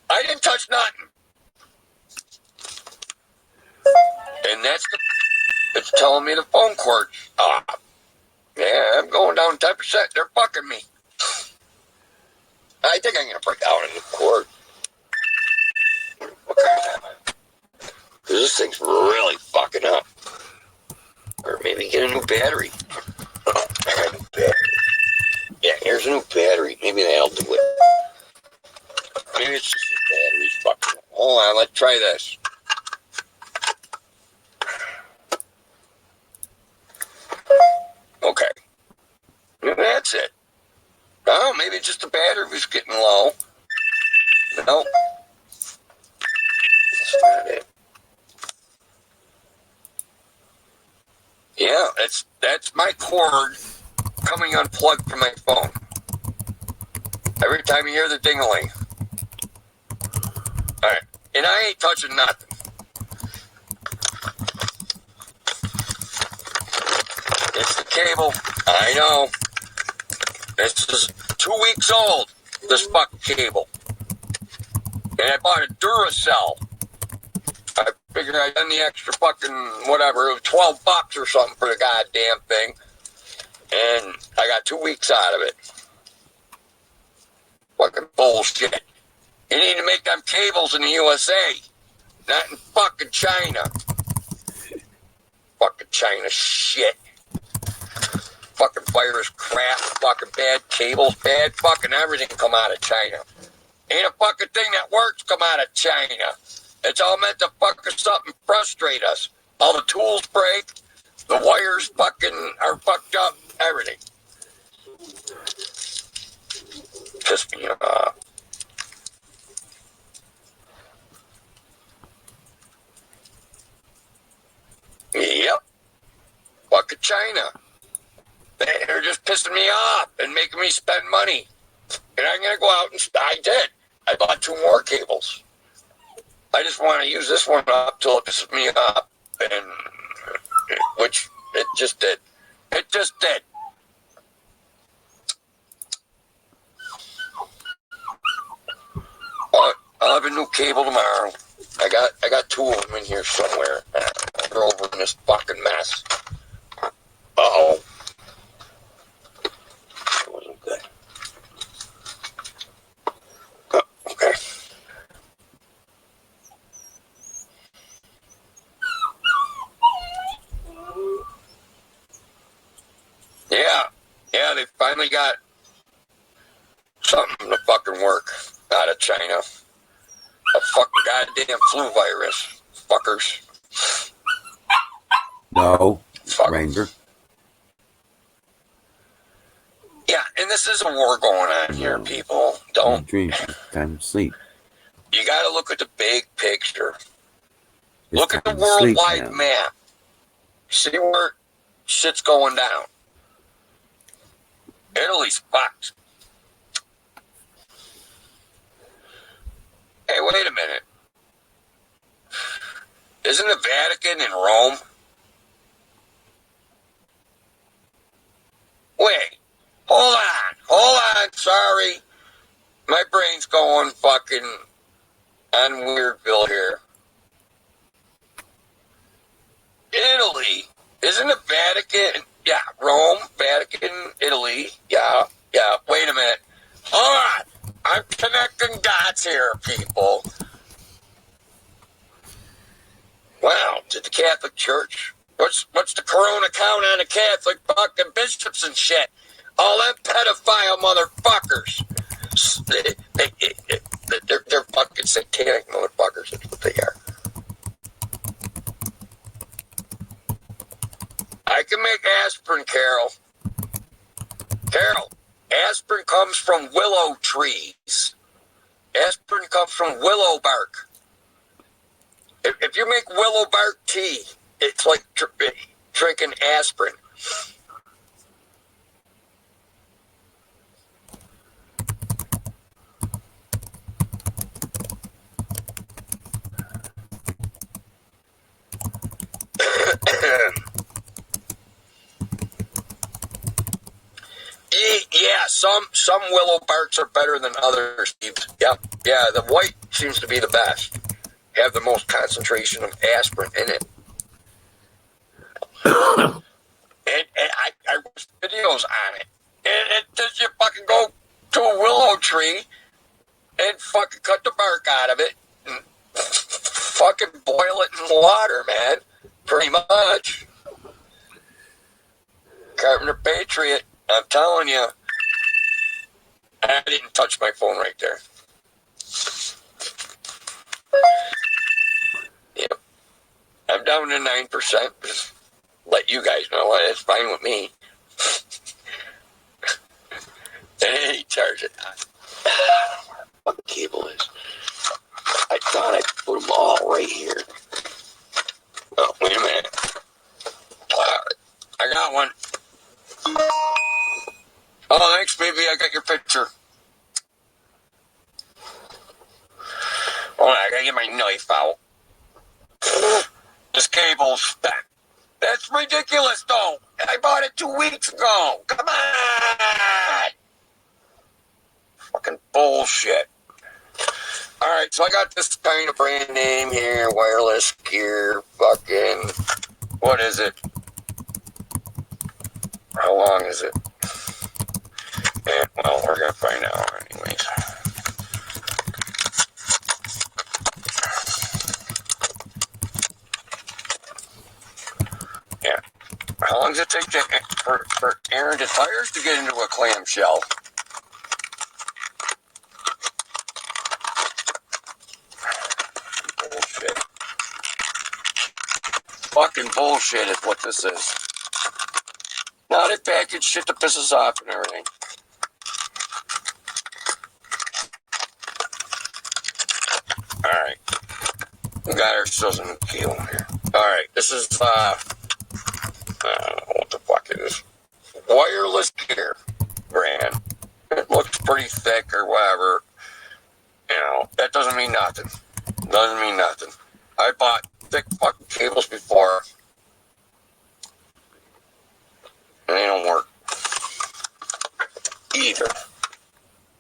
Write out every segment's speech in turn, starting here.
I didn't touch nothing. And it's telling me the phone cord. Yeah, I'm going down 10%. They're fucking me. I think I'm going to break out a new cord. Okay. This thing's really fucking up. Or maybe get a new battery. I got a new battery. Yeah, here's a new battery. Maybe that'll do it. Maybe it's just the battery's fucking up. Hold on, let's try this. Okay. That's it. Oh, maybe just the battery was getting low. Nope. That's not it. Yeah, that's my cord coming unplugged from my phone. Every time you hear the ding-a-ling. Alright, and I ain't touching nothing. It's the cable. I know. This is 2 weeks old, this fucking cable. And I bought a Duracell. I figured I'd done the extra fucking whatever, it was $12 or something for the goddamn thing. And I got 2 weeks out of it. Fucking bullshit. You need to make them cables in the USA, not in fucking China. Fucking China shit. Fucking virus crap, fucking bad cables, bad fucking everything come out of China. Ain't a fucking thing that works come out of China. It's all meant to fuck us up and frustrate us. All the tools break, the wires fucking are fucked up, everything. Piss me off. Yep. Fucking China. They're just pissing me off and making me spend money. And I'm going to go out and I did. I bought 2 more cables. I just want to use this one up till it pisses me off. And which it just did. It just did. I'll have a new cable tomorrow. I got 2 of them in here somewhere. They're over in this fucking mess. Uh-oh. It wasn't good. Oh, okay. Yeah, they finally got something to fucking work out of China. A fucking goddamn flu virus. Fuckers. No, Ranger. Yeah, and this is a war going on here, people. Don't dream. Time to sleep. You got to look at the big picture. Look at the worldwide map. See where shit's going down. Italy's fucked. Hey, wait a minute. Isn't the Vatican in Rome? Wait. Hold on. Sorry. My brain's going fucking on Weirdville here. Italy. Isn't the Vatican? Yeah, Rome, Vatican, Italy. Yeah. Wait a minute. Hold on. I'm connecting dots here, people. Wow, did the Catholic Church? What's the corona count on the Catholic fucking bishops and shit? All them pedophile motherfuckers. They're fucking satanic motherfuckers. That's what they are. I can make aspirin, Carol. Aspirin comes from willow trees. Aspirin comes from willow bark. If you make willow bark tea, it's like drinking aspirin. Yeah, some willow barks are better than others. Yep. Yeah, the white seems to be the best. Have the most concentration of aspirin in it. and I watched videos on it. And it does you fucking go to a willow tree and fucking cut the bark out of it and fucking boil it in water, man. Pretty much. Carpenter Patriot, I'm telling you. I didn't touch my phone right there. Yep. I'm down to 9%. Just let you guys know it's fine with me. Hey, charge it. What the cable is? I thought I put them all right here. Oh, wait a minute. I got one. Oh, thanks, baby. I got your picture. Hold on, I gotta get my knife out. This cable's stuck. That's ridiculous, though. I bought it 2 weeks ago. Come on. Fucking bullshit. Alright, so I got this kind of brand name here. Wireless gear. Fucking. What is it? How long is it? Yeah, well, we're gonna find out anyways. Yeah. How long does it take for Aaron to tires to get into a clamshell? Bullshit. Fucking bullshit is what this is. Not a package shit that pisses off and everything. Alright. We got ourselves a new keel here. Alright, this is, I don't know what the fuck it is. Wireless gear brand. It looks pretty thick or whatever. You know, that doesn't mean nothing. Doesn't mean nothing. I bought thick fucking cables before. And they don't work. Either.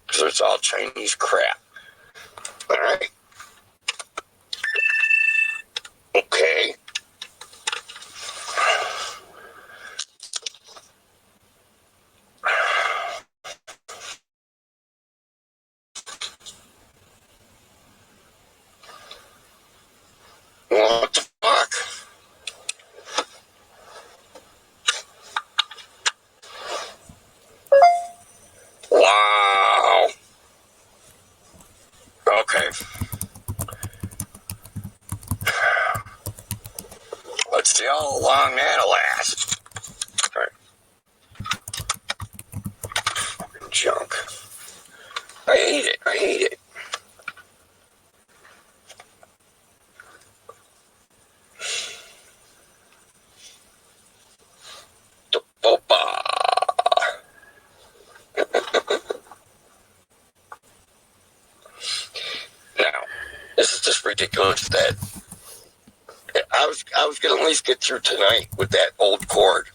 Because it's all Chinese crap. Alright. Okay. What the fuck? Wow. Okay. Let's see how long that'll last. All right. Fucking junk. I hate it. I hate it. The boba. Now, this is just ridiculous that I was gonna at least get through tonight with that old cord.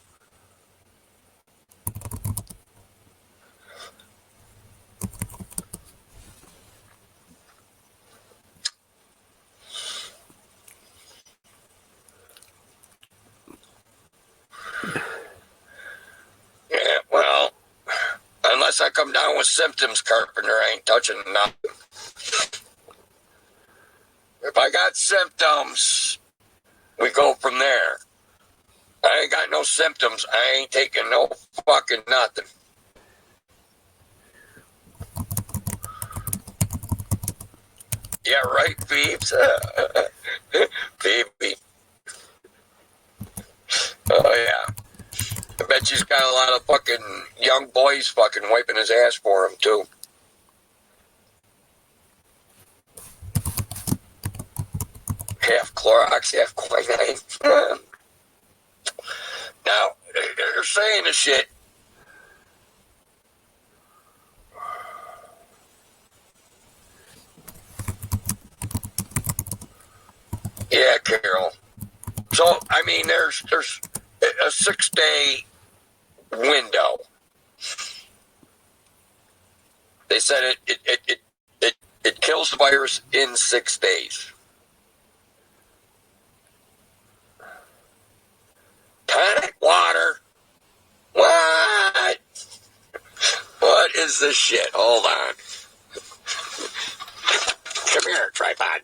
Yeah, well, unless I come down with symptoms, Carpenter, I ain't touching nothing. If I got symptoms, we go from there. I ain't got no symptoms. I ain't taking no fucking nothing. Yeah, right, Phoebes? Baby. Oh, yeah. I bet she's got a lot of fucking young boys fucking wiping his ass for him, too. Half Clorox, half quinine. Now, they're saying the shit. Yeah, Carol. So, I mean, there's a 6-day window. They said it kills the virus in 6 days. Tonic water? What? What is this shit? Hold on. Come here, tripod.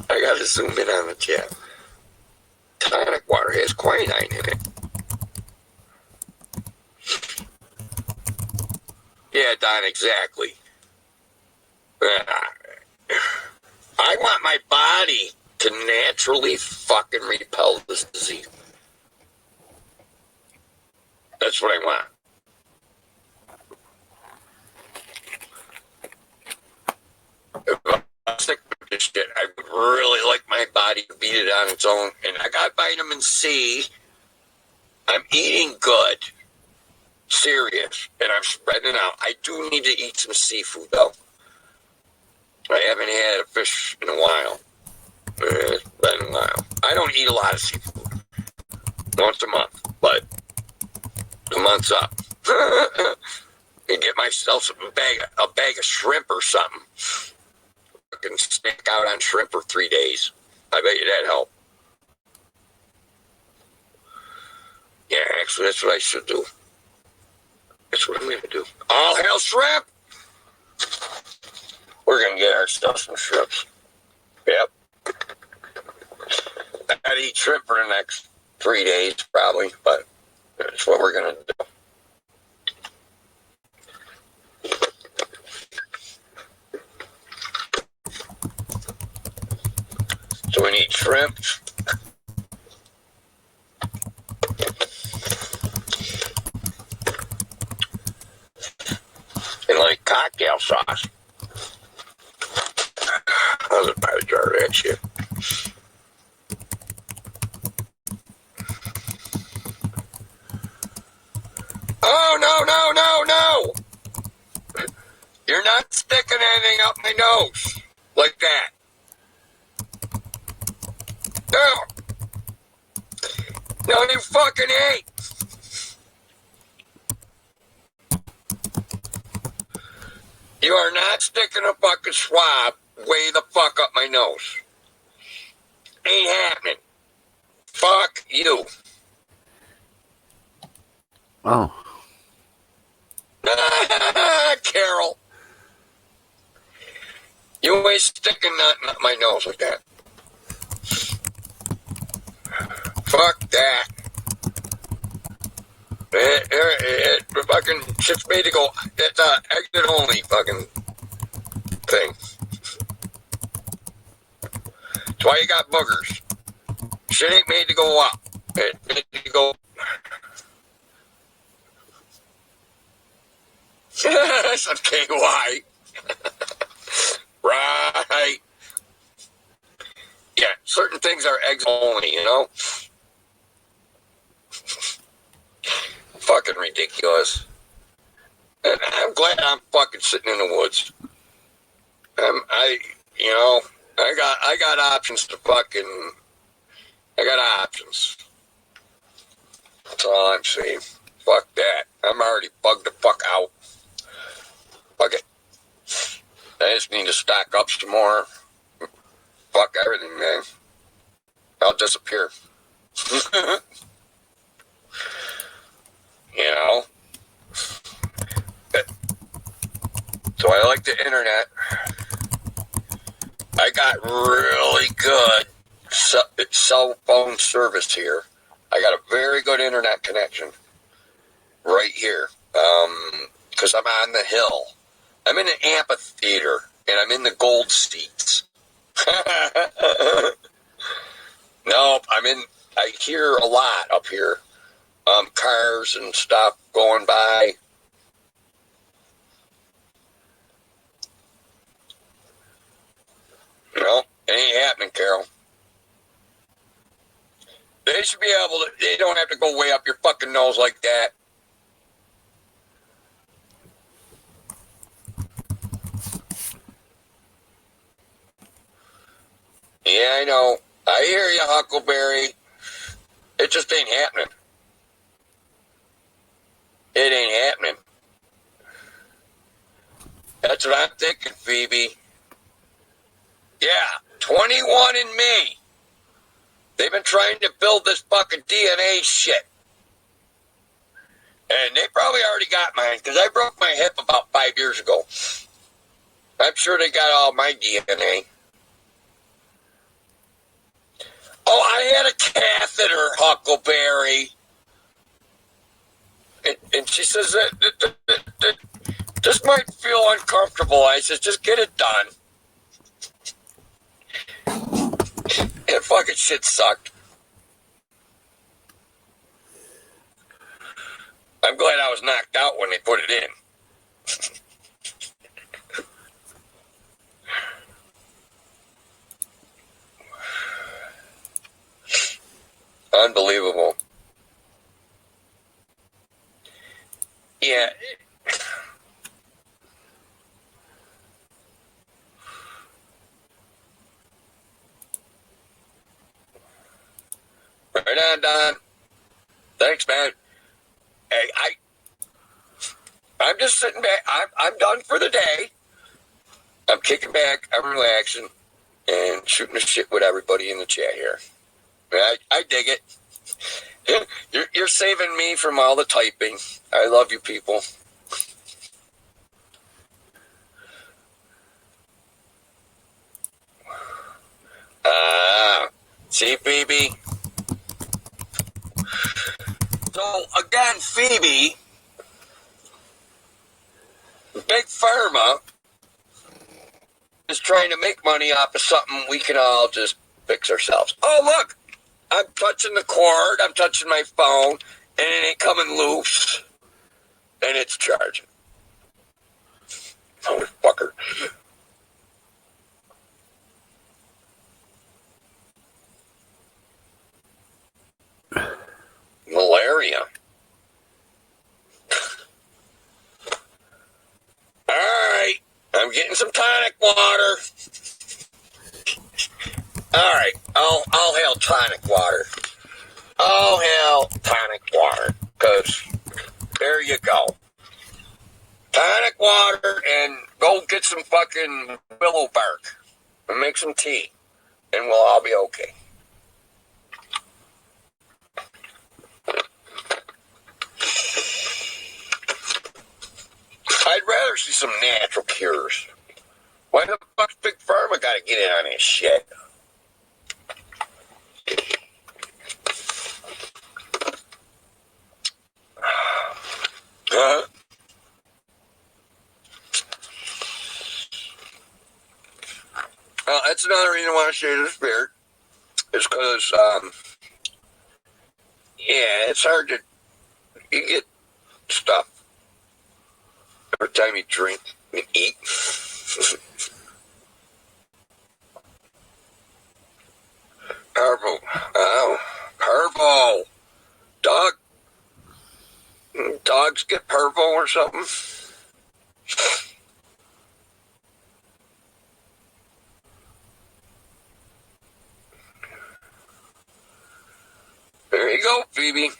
I gotta zoom in on the chat. Tonic water has quinine in it. Yeah, Don, exactly. I want my body to naturally fucking repel this disease. That's what I want. If I'm sick with this shit, I would really like my body to beat it on its own. And I got vitamin C. I'm eating good. Serious. And I'm spreading it out. I do need to eat some seafood, though. I haven't had a fish in a while. It's been a while. I don't eat a lot of seafood. Once a month. But the month's up. And get myself a bag of shrimp or something. I can snack out on shrimp for 3 days. I bet you that'd help. Yeah, actually, that's what I should do. That's what I'm going to do. All hail shrimp! We're going to get ourselves some shrimps. Yep. I gotta eat shrimp for the next 3 days, probably, but that's what we're going to do. So we need shrimp. And like cocktail sauce. I was about to jar of that shit. Oh, no. You're not sticking anything up my nose like that. No, you fucking ain't. You are not sticking a fucking swab way the fuck up my nose. Ain't happening. Fuck you. Oh. Carol. You ain't sticking nothing up my nose like that. Fuck that. It fucking shit's made to go. It's a exit only fucking thing. That's why you got boogers. Shit ain't made to go up. It made to go. Some KY. Right. Yeah, certain things are eggs only, you know? Fucking ridiculous. And I'm glad I'm fucking sitting in the woods. I got options to fucking. I got options. That's all I'm saying. Fuck that. I'm already bugged the fuck out. Fuck it. I just need to stock up some more. Fuck everything, man. I'll disappear. You know? So I like the internet. I got really good cell phone service here. I got a very good internet connection right here. Because I'm on the hill. I'm in an amphitheater, and I'm in the gold seats. Nope, I hear a lot up here. Cars and stuff going by. No, it ain't happening, Carol. They should be able to, they don't have to go way up your fucking nose like that. Yeah, I know. I hear you, Huckleberry. It just ain't happening. It ain't happening. That's what I'm thinking, Phoebe. Yeah, 21 in me. They've been trying to build this fucking DNA shit. And they probably already got mine, because I broke my hip about 5 years ago. I'm sure they got all my DNA. Oh, I had a catheter, Huckleberry. And she says, this might feel uncomfortable. I said, just get it done. That fucking shit sucked. I'm glad I was knocked out when they put it in. Unbelievable. Yeah. Right on, Don. Thanks, man. Hey, I'm just sitting back. I'm done for the day. I'm kicking back. I'm relaxing and shooting the shit with everybody in the chat here. I dig it. You're saving me from all the typing. I love you people. See, Phoebe? So, again, Phoebe, Big Pharma is trying to make money off of something we can all just fix ourselves. Oh, look, I'm touching the cord, I'm touching my phone, and it ain't coming loose, and it's charging. Motherfucker. Malaria. All right, I'm getting some tonic water. All right, I'll hail tonic water. I'll hail tonic water, because there you go. Tonic water, and go get some fucking willow bark and make some tea, and we'll all be okay. I'd rather see some natural cures. Why the fuck's Big Pharma got to get in on this shit? That's another reason I want to share this spirit. Is because, yeah, it's hard to, you get stuff every time you drink and eat. Purple. Oh, purple. Dogs get purple or something. There you go, Phoebe.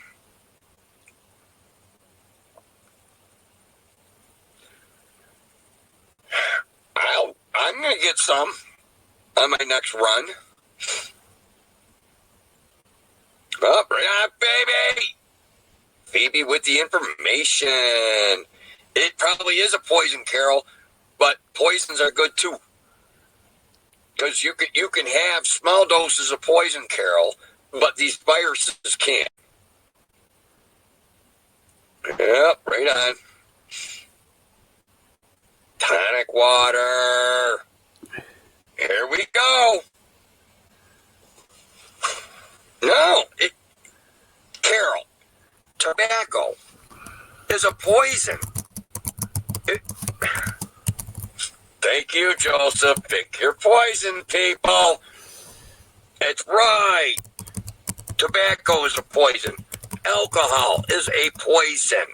I'm going to get some on my next run. Oh, right on, baby. Phoebe with the information. It probably is a poison, Carol, but poisons are good too. Because you can have small doses of poison, Carol, but these viruses can't. Yep, right on. Tonic water. Here we go. No, Carol, tobacco is a poison. Thank you, Joseph. Pick your poison, people. It's right. Tobacco is a poison. Alcohol is a poison.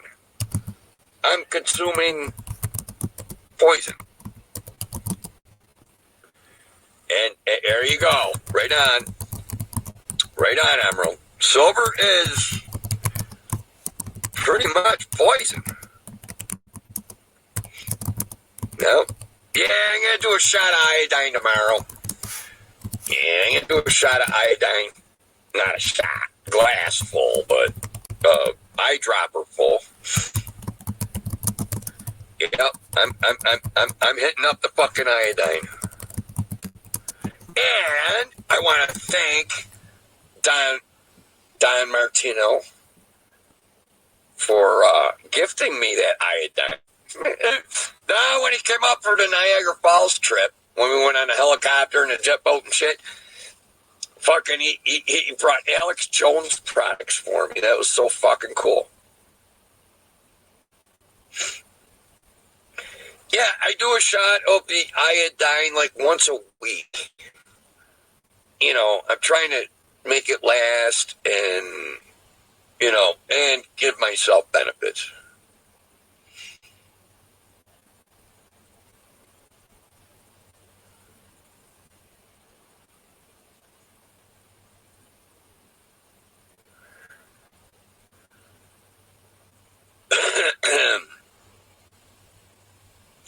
I'm consuming poison. And there you go. Right on. Right on, Emerald. Silver is pretty much poison. No. Yeah, I'm going to do a shot of iodine tomorrow. Yeah, I'm going to do a shot of iodine. Not a shot, glass full, but eyedropper full. Yep, I'm hitting up the fucking iodine. And I want to thank Don Martino for gifting me that iodine. Now, when he came up for the Niagara Falls trip, when we went on a helicopter and a jet boat and shit, fucking he brought Alex Jones products for me. That was so fucking cool. Yeah, I do a shot of the iodine like once a week. You know, I'm trying to make it last and, you know, and give myself benefits.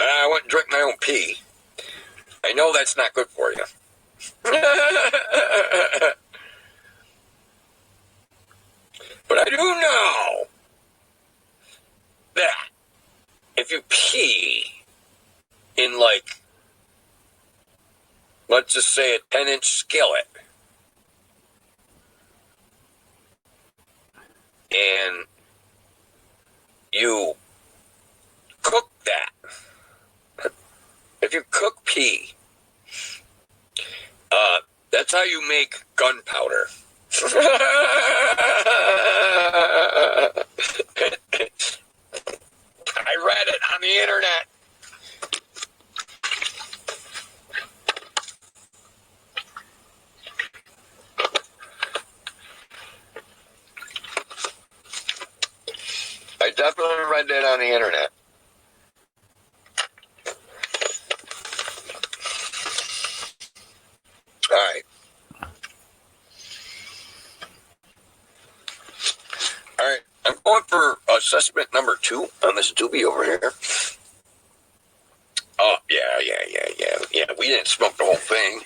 I went and drink my own pee. I know that's not good for you. But I do know that if you pee in, like, let's just say a 10-inch skillet, and you cook that, if you cook pee, that's how you make gunpowder. I read it on the internet. I definitely read that on the internet. All right. All right. I'm going for assessment number 2 on this doobie over here. Oh, yeah. We didn't smoke the whole thing.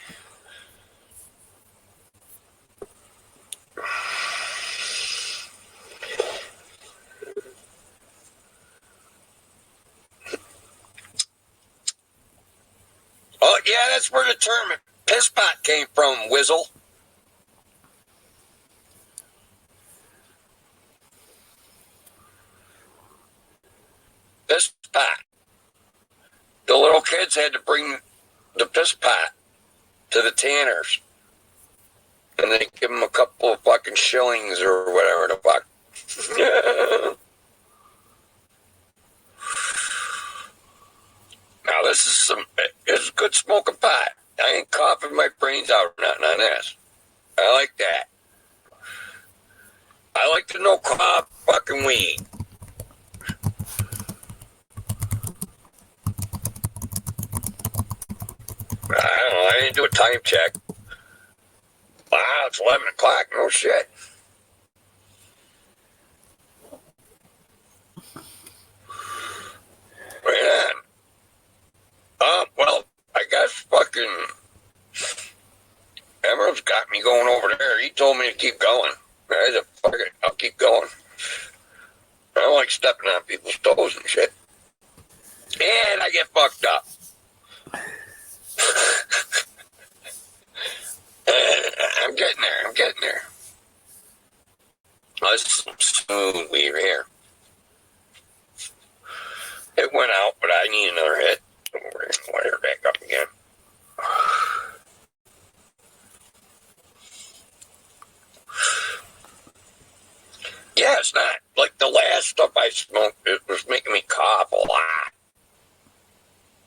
Oh, yeah, that's where the term piss pot came from, Whizzle. Piss pot. The little kids had to bring the piss pot to the tanners. And they give them a couple of fucking shillings or whatever the fuck. Now, this is good smoking pot. I ain't coughing my brains out or nothing on this. I like that. I like to no cough fucking weed. I don't know. I didn't do a time check. Wow, it's 11 o'clock. No shit. Right on. Well, I guess fucking Emerald's got me going over there. He told me to keep going. I said, fuck it, I'll keep going. I don't like stepping on people's toes and shit. And I get fucked up. I'm getting there. Let's smooth weave here. It went out, but I need another hit. Let her back up again. Yeah, it's not like the last stuff I smoked. It was making me cough a lot.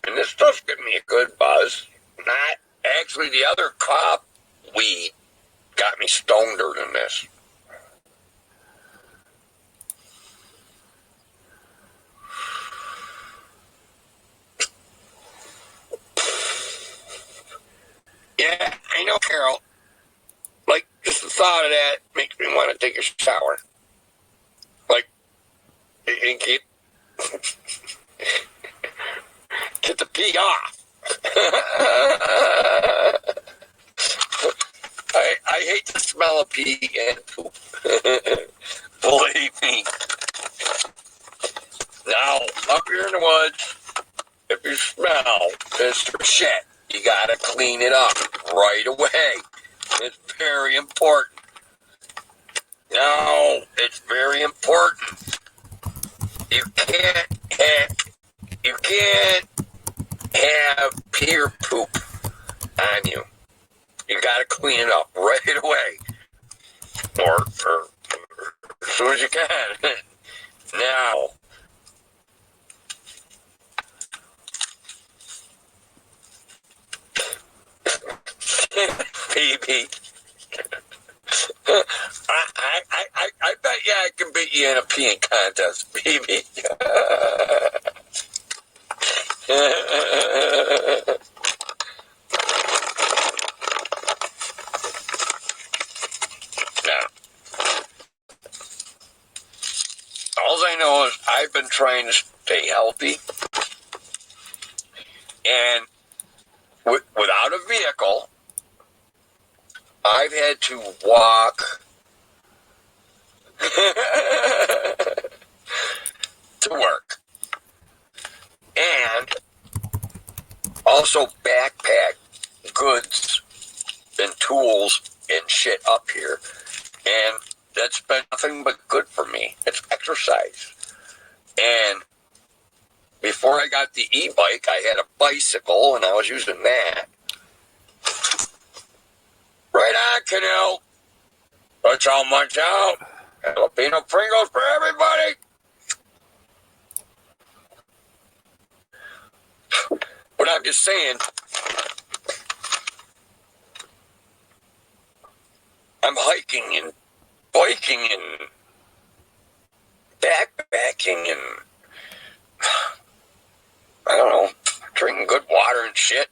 And this stuff's giving me a good buzz. Not actually, the other cough weed got me stoneder than this. Yeah, I know, Carol. Like, just the thought of that makes me want to take a shower. Like, and get the pee off. I hate the smell of pee and poop. Believe me. Now, up here in the woods, if you smell this shit, you gotta clean it up right away. It's very important. No, it's very important. You can't have pee or poop on you. You gotta clean it up right away. Or as soon as you can. Now. Baby. I bet you I can beat you in a peeing contest, baby. Now, all I know is I've been trying to stay healthy, and without a vehicle, I've had to walk to work, and also backpack goods and tools and shit up here, and that's been nothing but good for me. It's exercise. And before I got the e-bike, I had a bicycle, and I was using that. Right on, Canal. Let's all munch out. Jalapeno Pringles for everybody. But I'm just saying, I'm hiking and biking and backpacking and, I don't know, drinking good water and shit.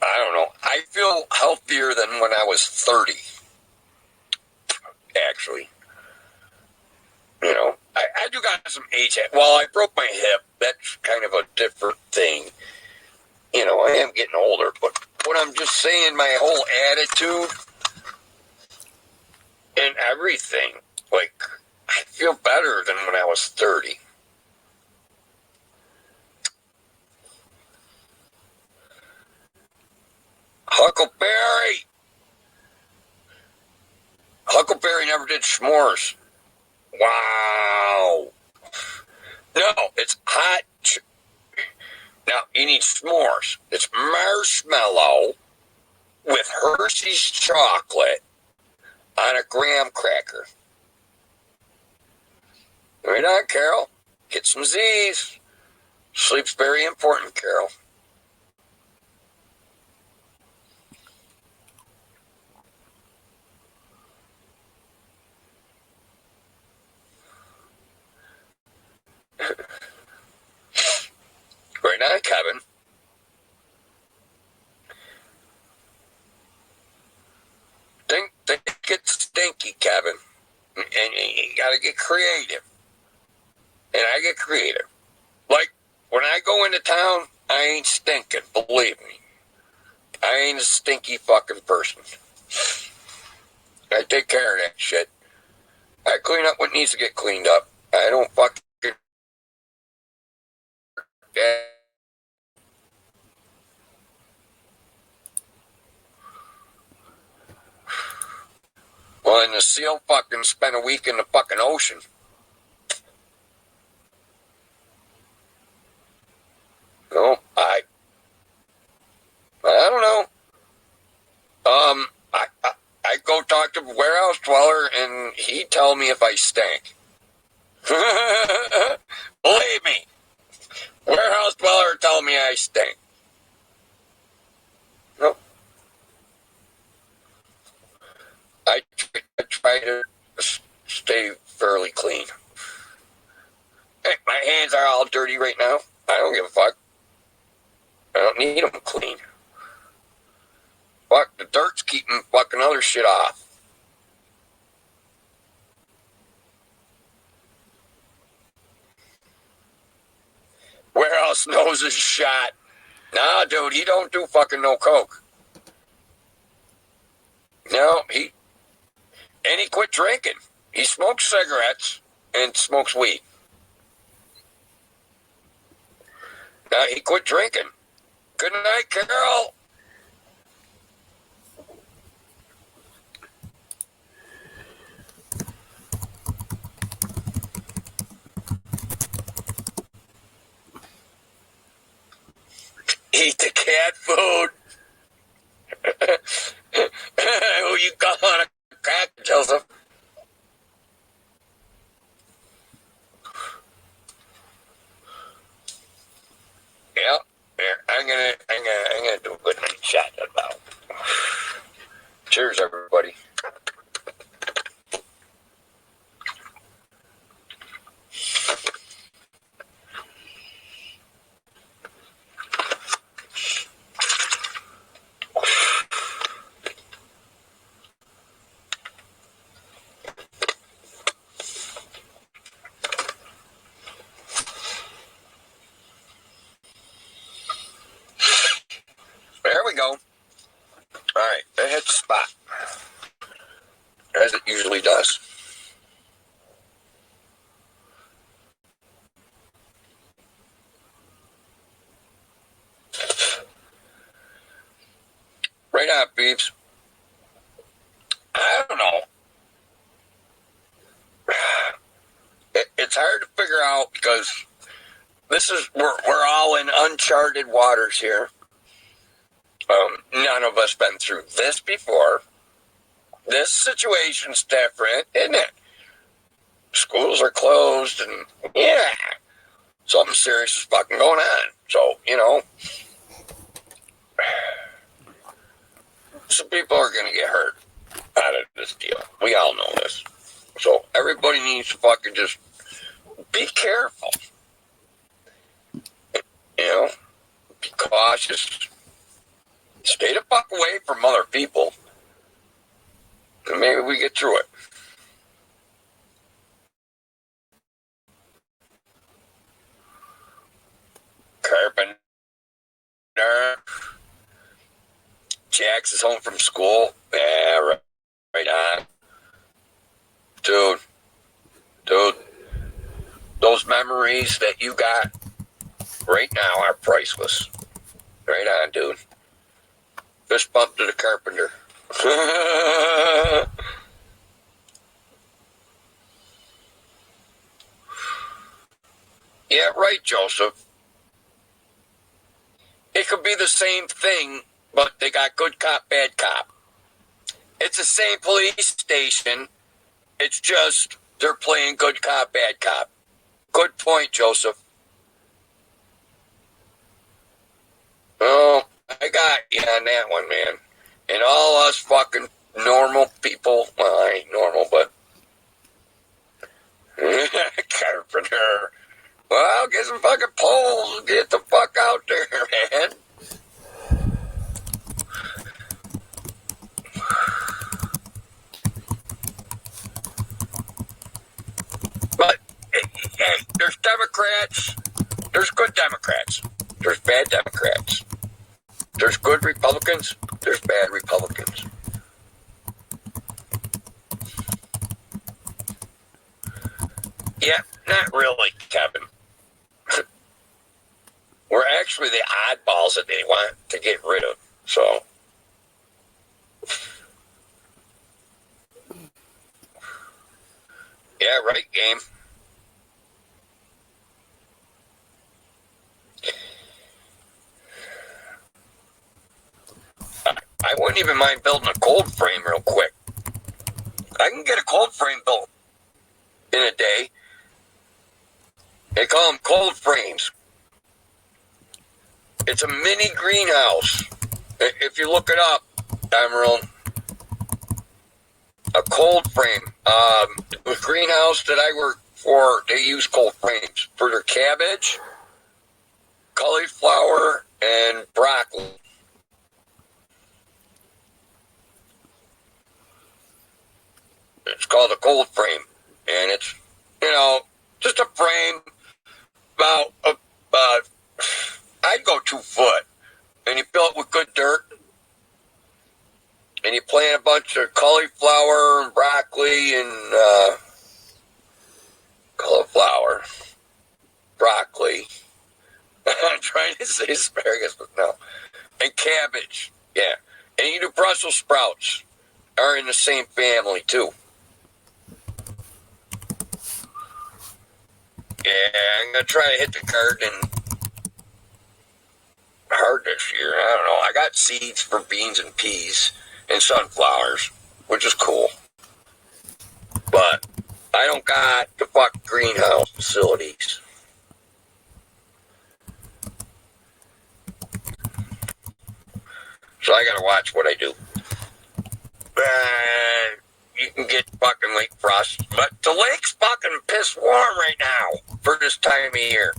I don't know. I feel healthier than when I was 30. Actually. You know, I do got some age. Well, I broke my hip. That's kind of a different thing. You know, I am getting older, but what I'm just saying, my whole attitude and everything, like, I feel better than when I was 30. Huckleberry! Huckleberry never did s'mores. Wow. No, it's hot. Now, you need s'mores. It's marshmallow with Hershey's chocolate on a graham cracker. Right on, Carol. Get some Z's. Sleep's very important, Carol. Right on, Kevin. Think it's stinky, Kevin. And you gotta get creative. And I get creative. Like, when I go into town, I ain't stinking, believe me. I ain't a stinky fucking person. I take care of that shit. I clean up what needs to get cleaned up. I don't fucking... Well, and the seal fucking spent a week in the fucking ocean. No, I don't know. I go talk to a warehouse dweller, and he tell me if I stink. Believe me, warehouse dweller tell me I stink. No, I try to stay fairly clean. Hey, my hands are all dirty right now. I don't give a fuck. I don't need them clean. Fuck, the dirt's keeping fucking other shit off. his nose is shot. Nah, dude, he don't do fucking no coke. No, he quit drinking. He smokes cigarettes and smokes weed. Now he quit drinking. Good night, Carol. Eat the cat food. Who you calling a cat, Joseph? Yeah. Here, I'm gonna do a good night shot about. Cheers, everybody. There we go. All right, that hit the spot, as it usually does. Right on, peeps. I don't know. It's hard to figure out because we're all in uncharted waters here. None of us been through this before. This situation's different, isn't it? Schools are closed, and yeah, something serious is fucking going on. So, some people are going to get hurt out of this deal. We all know this. So everybody needs to fucking just be careful. Be cautious. Stay the fuck away from other people. And maybe we get through it. Carpenter. Jax is home from school. Yeah, right on. Dude, those memories that you got right now are priceless. Right on, dude. Fist bump to the carpenter. Yeah, right, Joseph. It could be the same thing, but they got good cop, bad cop. It's the same police station. It's just they're playing good cop, bad cop. Good point, Joseph. Oh, I got you on that one, man. And all us fucking normal people, well, I ain't normal, but carpenter. Well, get some fucking poles and get the fuck out there, man. But, hey, there's Democrats. There's good Democrats. There's bad Democrats. There's good Republicans. There's bad Republicans. Yeah, not really, Kevin. We're actually the oddballs that they want to get rid of. So, yeah, right, game. I wouldn't even mind building a cold frame real quick. I can get a cold frame built in a day. They call them cold frames. It's a mini greenhouse. If you look it up, Emerald, a cold frame. The greenhouse that I work for, they use cold frames for their cabbage, cauliflower, and broccoli. It's called a cold frame, and it's, just a frame about I'd go 2 foot. And you fill it with good dirt. And you plant a bunch of cauliflower and broccoli and cauliflower, broccoli. I'm trying to say asparagus, but no. And cabbage, yeah. And you do Brussels sprouts. Are in the same family too. Yeah, I'm gonna try to hit the garden hard this year. I don't know. I got seeds for beans and peas and sunflowers, which is cool. But I don't got the fucking greenhouse facilities. So I gotta watch what I do. You can get fucking lake frost, but the lake's fucking piss warm right now for this time of year.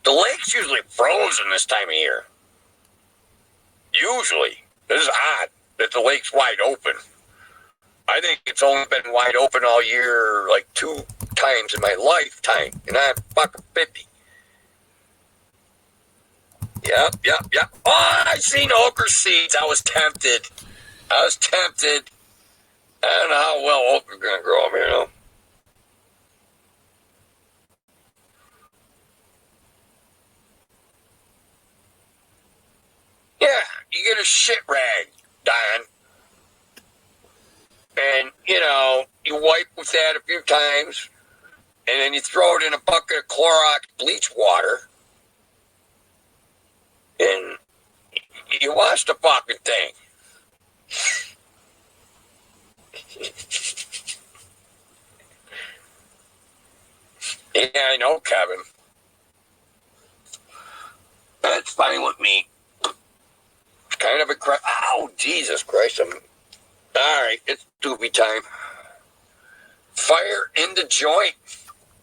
The lake's usually frozen this time of year. Usually. This is odd that the lake's wide open. I think it's only been wide open all year like 2 times in my lifetime, and I'm fucking 50. Yep. Oh, I seen okra seeds. I was tempted. I don't know how well okra gonna grow them, you know. Yeah, you get a shit rag, Don. And, you know, you wipe with that a few times, and then you throw it in a bucket of Clorox bleach water, and you wash the fucking thing. Yeah, I know, Kevin. That's fine with me. It's kind of a oh, Jesus Christ. All right, it's doobie time. Fire in the joint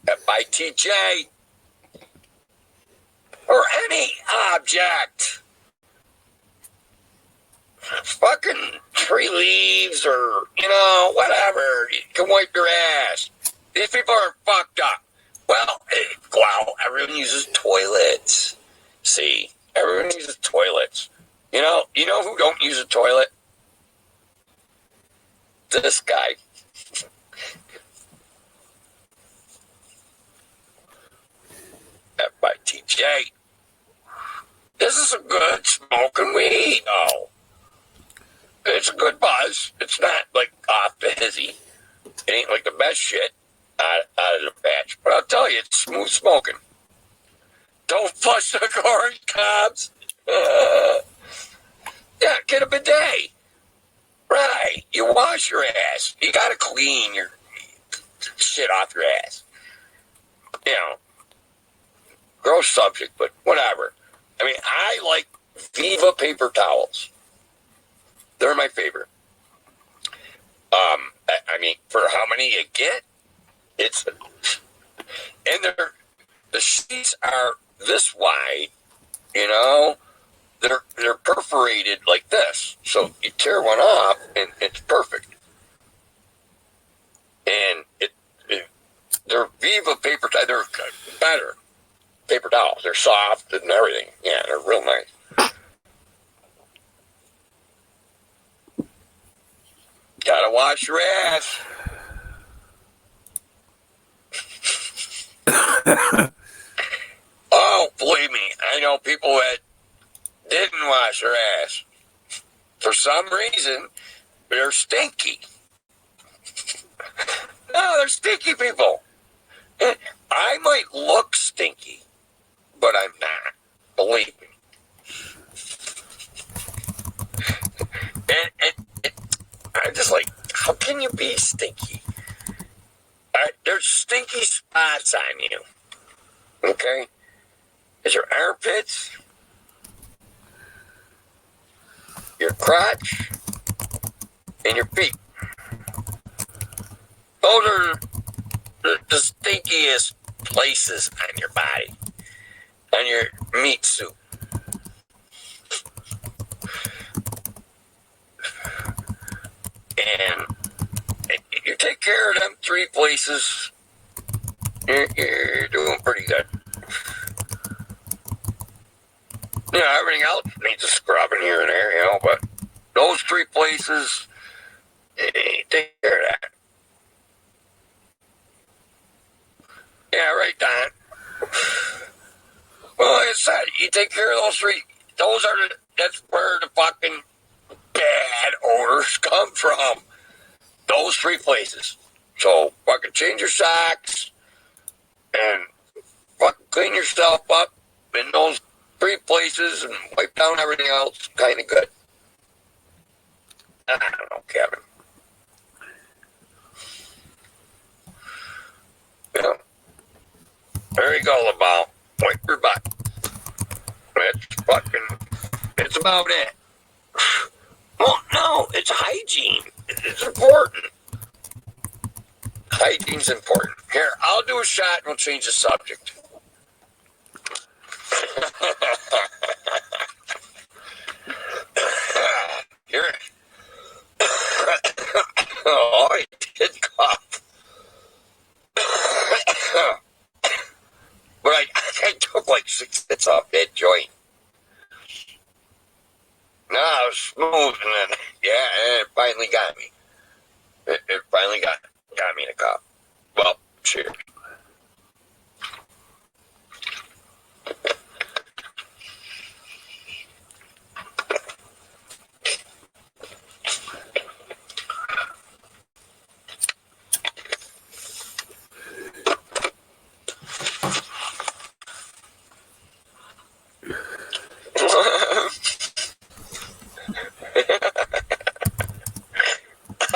by TJ. Or any object. Fucking tree leaves or, you know, whatever. You can wipe your ass. These people are fucked up. Well, everyone uses toilets. See, everyone uses toilets. You know who don't use a toilet? This guy. FITJ. This is a good smoking weed. Oh. It's a good buzz. It's not like off the hizzy. It ain't like the best shit out of the batch. But I'll tell you, it's smooth smoking. Don't flush the corn cobs. Yeah, get a bidet. Right. You wash your ass. You gotta clean your shit off your ass. You know. Gross subject, but whatever. I mean, I like Viva paper towels. They're my favorite. I mean, for how many you get, and the sheets are this wide, you know, they're perforated like this. So you tear one off and it's perfect. And they're Viva paper towels. They're better paper towels. They're soft and everything. Yeah, they're real nice. Gotta wash your ass. Oh, believe me, I know people that didn't wash their ass. For some reason, they're stinky. No, they're stinky people. I might look stinky, but I'm not. Believe me. And I'm just like, how can you be stinky? There's stinky spots on you. Okay? Is your armpits, your crotch, and your feet. Those are the stinkiest places on your body, on your meat suit. And you take care of them 3 places, you're doing pretty good. Yeah, everything else needs a scrubbing here and there, you know, but those three places, take care of that. Yeah, right, Don. Well, like I said, you take care of those three. That's where the fucking bad odors come from. Those three places. So fucking change your socks and fucking clean yourself up in those three places and wipe down everything else. Kind of good. I don't know, Kevin. Yeah. There you go, LaBelle. Wipe your butt. It's about it. Well, no, it's hygiene. It's important. Hygiene's important. Here, I'll do a shot and we'll change the subject. Here. Oh, I did cough. But I took like 6 hits off that joint. No, I was smooth, and then, yeah, it finally got me. It finally got me in a cup. Well, cheers.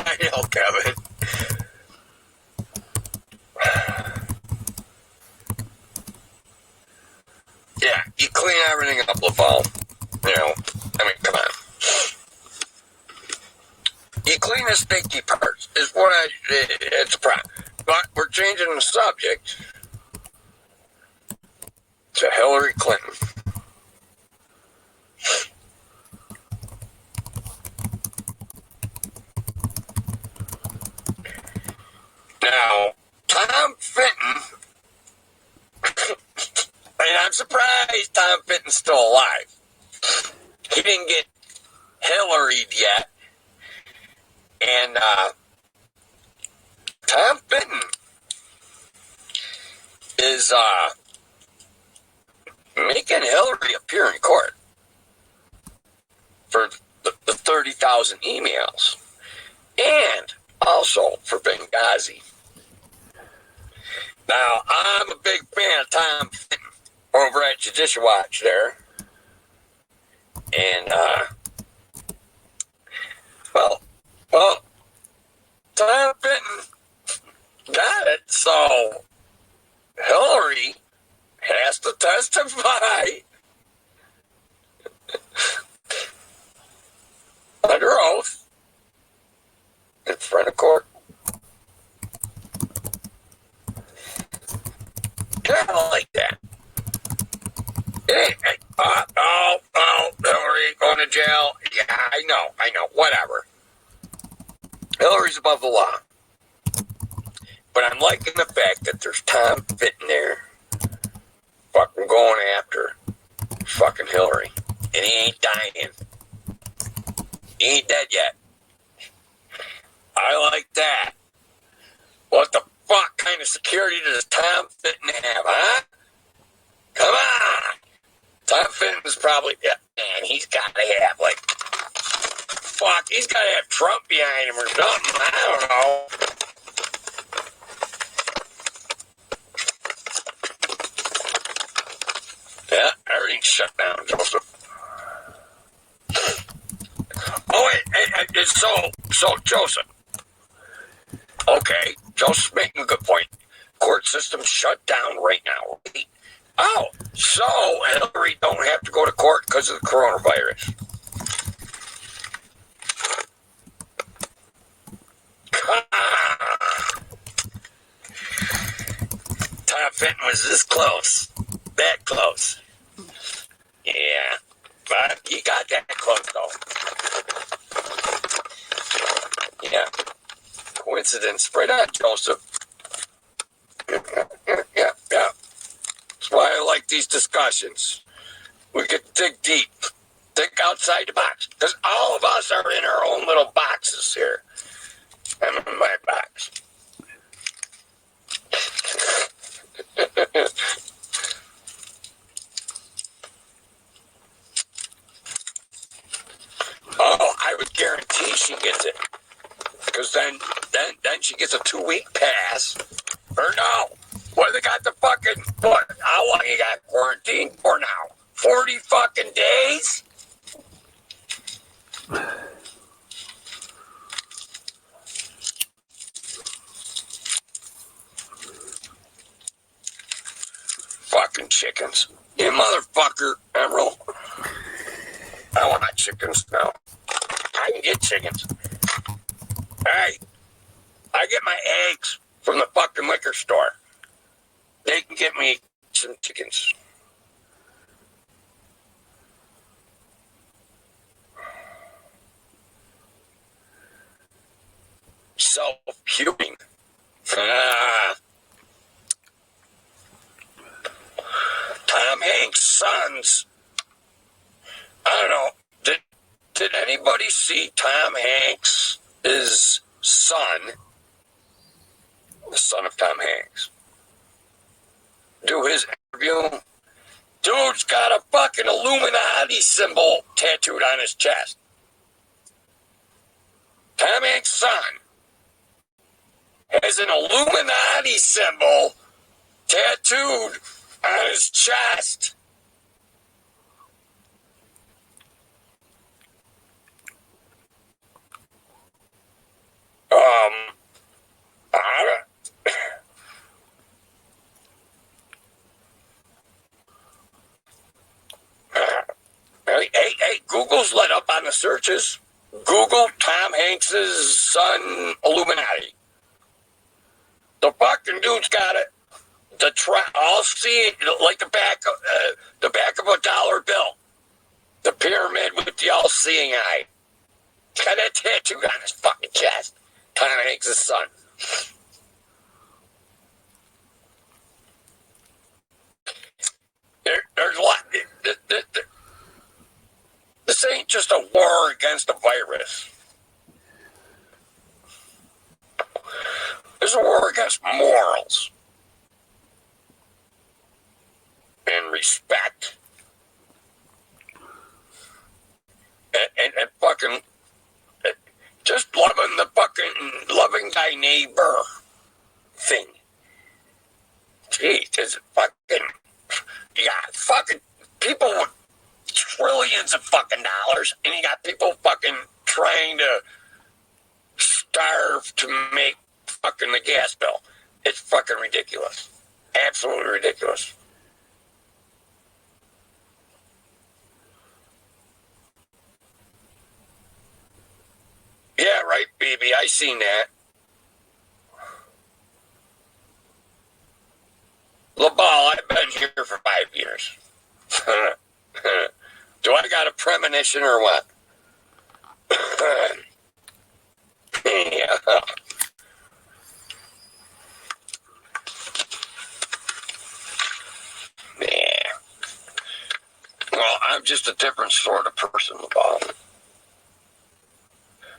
I know, Kevin. Yeah, you clean everything up, LaBelle. You know, I mean, come on. You clean the stinky parts is what it's a problem. But we're changing the subject to Hillary Clinton. Now, Tom Fenton, and I'm surprised Tom Fenton's still alive. He didn't get Hillaried yet. And Tom Fenton is making Hillary appear in court for the 30,000 emails and also for Benghazi. Now, I'm a big fan of Tom Fenton over at Judicial Watch there. And, well, Tom Fenton got it, so Hillary has to testify under oath in front of court. Kind of like that. Hey, Hillary going to jail. Yeah, I know, whatever. Hillary's above the law. But I'm liking the fact that there's Tom Fenton there fucking going after fucking Hillary. And he ain't dying. He ain't dead yet. I like that. What the fuck kind of security does Tom Fenton have, huh? Come on. Tom Fenton's probably, yeah, man, he's got to have, like, fuck, he's got to have Trump behind him or something. I don't know. Yeah, everything's shut down, Joseph. Oh, wait, so, Joseph. Okay, Joseph's making a good point. Court system shut down right now. Right? Oh, so Hillary don't have to go to court because of the coronavirus. Tom Fenton was this close. That close. Yeah, but he got that close, though. Yeah. Coincidence. Right on, Joseph. Yeah. That's why I like these discussions. We could dig deep. Think outside the box. Because all of us are in our own little boxes here. I'm in my box. Oh, I would guarantee she gets it. Because then she gets a 2-week pass. Or no. What, they got the fucking, what, how long you got quarantined for now? 40 fucking days? Fucking chickens. You motherfucker, Emerald. I want chickens now. I can get chickens. Hey, I get my eggs from the fucking liquor store. They can get me some chickens. Self-healing. Tom Hanks' sons. I don't know. Did anybody see Tom Hanks' son, the son of Tom Hanks, do his interview? Dude's got a fucking Illuminati symbol tattooed on his chest. Tom Hanks' son has an Illuminati symbol tattooed on his chest. Hey, Google's let up on the searches. Google Tom Hanks' son Illuminati. The fucking dude's got it. I'll see it like the back of a dollar bill. The pyramid with the all-seeing eye. Got that tattooed on his fucking chest. Tom Hanks' son. There's a lot. This ain't just a war against a virus. There's a war against morals and respect and fucking just loving thy neighbor thing. Jeez, is it fucking, you got fucking people with trillions of fucking dollars, and you got people fucking trying to starve to make fucking the gas bill. It's fucking ridiculous. Absolutely ridiculous. Yeah, right, baby. I seen that. LaBall, I've been here for 5 years. Do I got a premonition or what? Yeah. Yeah. Well, I'm just a different sort of person, LaBall.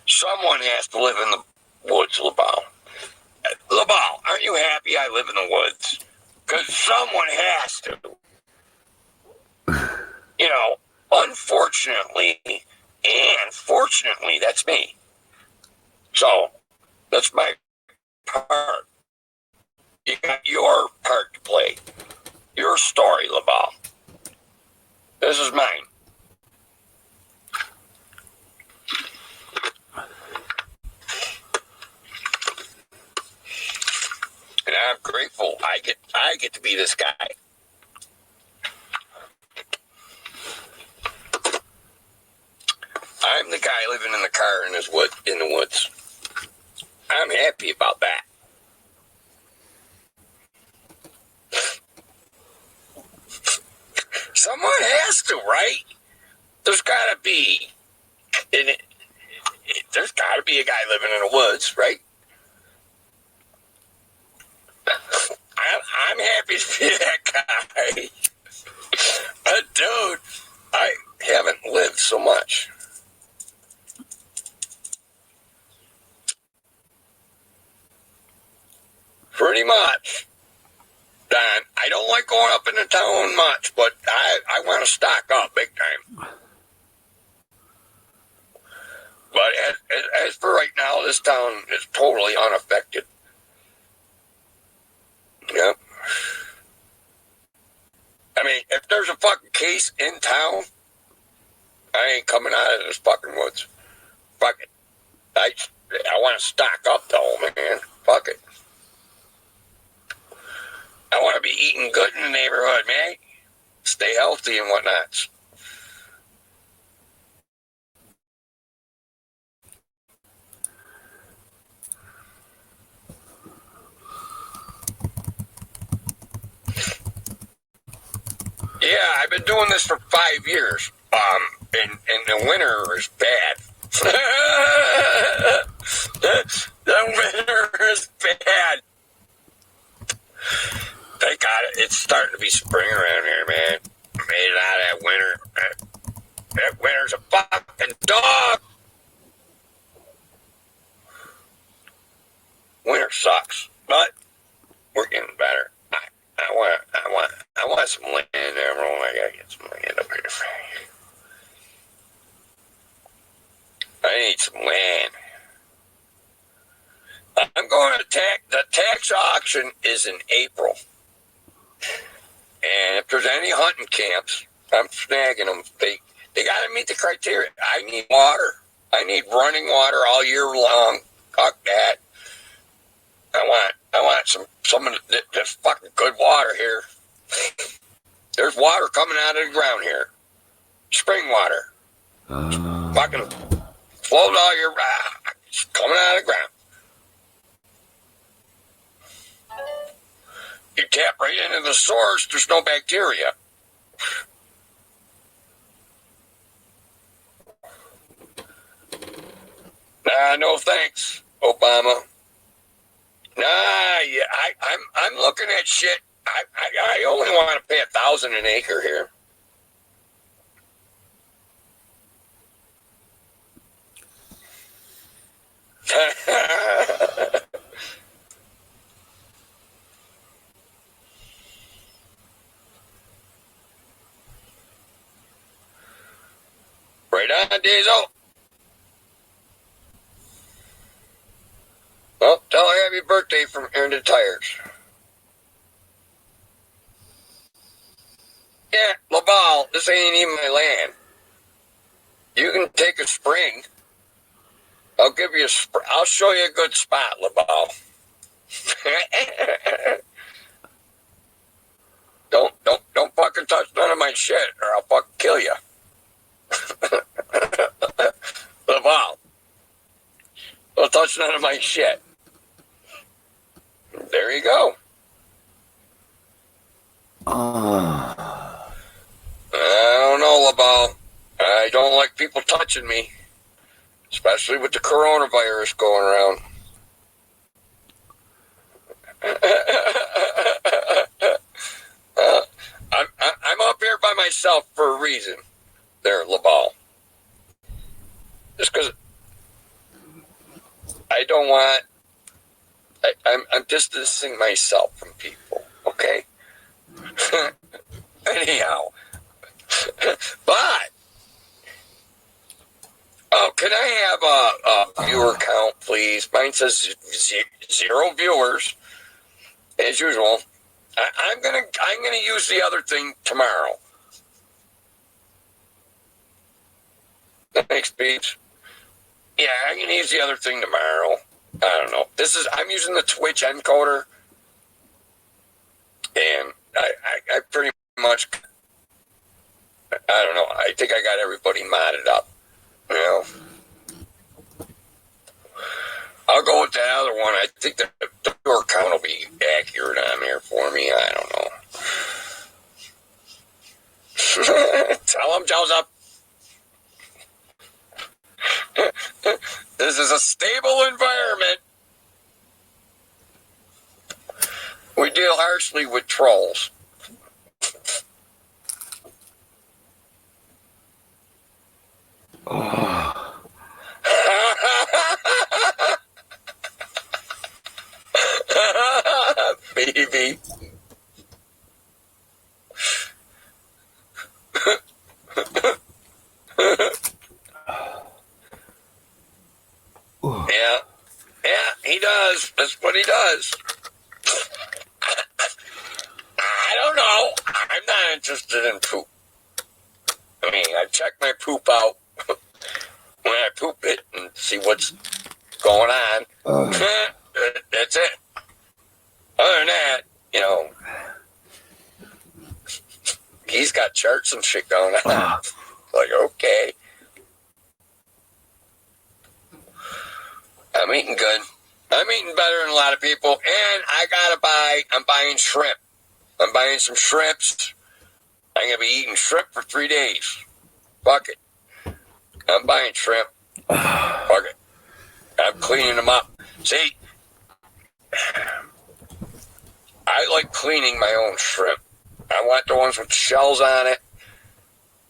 Someone has to live in the woods, LaBall. LaBall, aren't you happy I live in the woods? Because someone has to. You know, unfortunately and fortunately, that's me. So, that's my part. You got your part to play. Your story, LaBall. This is mine. And I'm grateful I get to be this guy. I'm the guy living in the car in the woods. I'm happy about that. Someone has to, right? There's got to be there's got to be a guy living in the woods, right? I'm happy to be that guy. Dude, I haven't lived so much. Pretty much. Don, I don't like going up into town much, but I want to stock up big time. But as for right now, this town is totally unaffected. Yep. I mean, if there's a fucking case in town, I ain't coming out of this fucking woods. Fuck it. I want to stock up though, man. Fuck it. I want to be eating good in the neighborhood, man. Stay healthy and whatnot. Yeah, I've been doing this for 5 years. And the winter is bad. The winter is bad. Thank God it's starting to be spring around here, man. Made it out of that winter. That winter's a fucking dog. Winter sucks, but we're getting better. I want some land there, bro. I gotta get some land up here. I need some land. I'm going to the tax auction is in April. And if there's any hunting camps, I'm snagging them. They got to meet the criteria. I need water. I need running water all year long. Fuck that. I want some of this fucking good water here. There's water coming out of the ground here. Spring water. Fucking float all your coming out of the ground. You tap right into the source, there's no bacteria. No thanks, Obama. Yeah, I'm looking at shit. I only want to pay $1,000 an acre here. Right on, Diesel. Well, tell her happy birthday from Aaron the Tires. Yeah, Laval, this ain't even my land. You can take a spring. I'll give you I'll show you a good spot, Laval. Don't fucking touch none of my shit or I'll fucking kill you. Laval. Don't touch none of my shit. There you go. I don't know, Laval. I don't like people touching me. Especially with the coronavirus going around. I'm up here by myself for a reason. There, Laval. Just because I don't want. I'm distancing myself from people. Okay. Anyhow, but can I have a viewer count, please? Mine says 0 viewers, as usual. I'm gonna use the other thing tomorrow. Thanks, Beach. Yeah, I'm gonna use the other thing tomorrow. I don't know. I'm using the Twitch encoder, and I pretty much, I don't know. I think I got everybody modded up. You know, I'll go with that other one. I think the viewer count will be accurate on there for me. I don't know. Tell them, Joseph. This is a stable environment. We deal harshly with trolls. Oh. Baby. Yeah. Yeah, he does. That's what he does. I don't know. I'm not interested in poop. I mean, I check my poop out when I poop it and see what's going on. That's it. Other than that, you know, he's got charts and shit going on. Like, okay. I'm eating good. I'm eating better than a lot of people. And I'm buying shrimp. I'm buying some shrimps. I'm going to be eating shrimp for 3 days. Fuck it. I'm buying shrimp. Fuck it. I'm cleaning them up. See, I like cleaning my own shrimp. I want the ones with shells on it.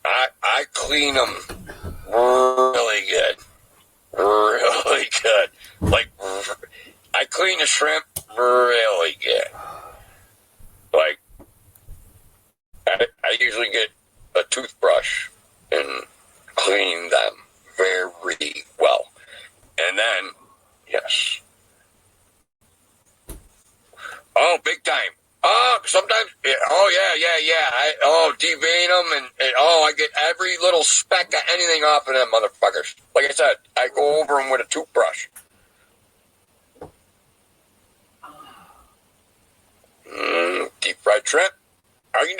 I clean them really good. Really good. Like, I clean the shrimp really good. Like, I usually get a toothbrush and clean them very well. And then, yes. Oh, big time. Oh, sometimes, devein them and I get every little speck of anything off of them motherfuckers. Like I said, I go over them with a toothbrush. Deep fried shrimp. I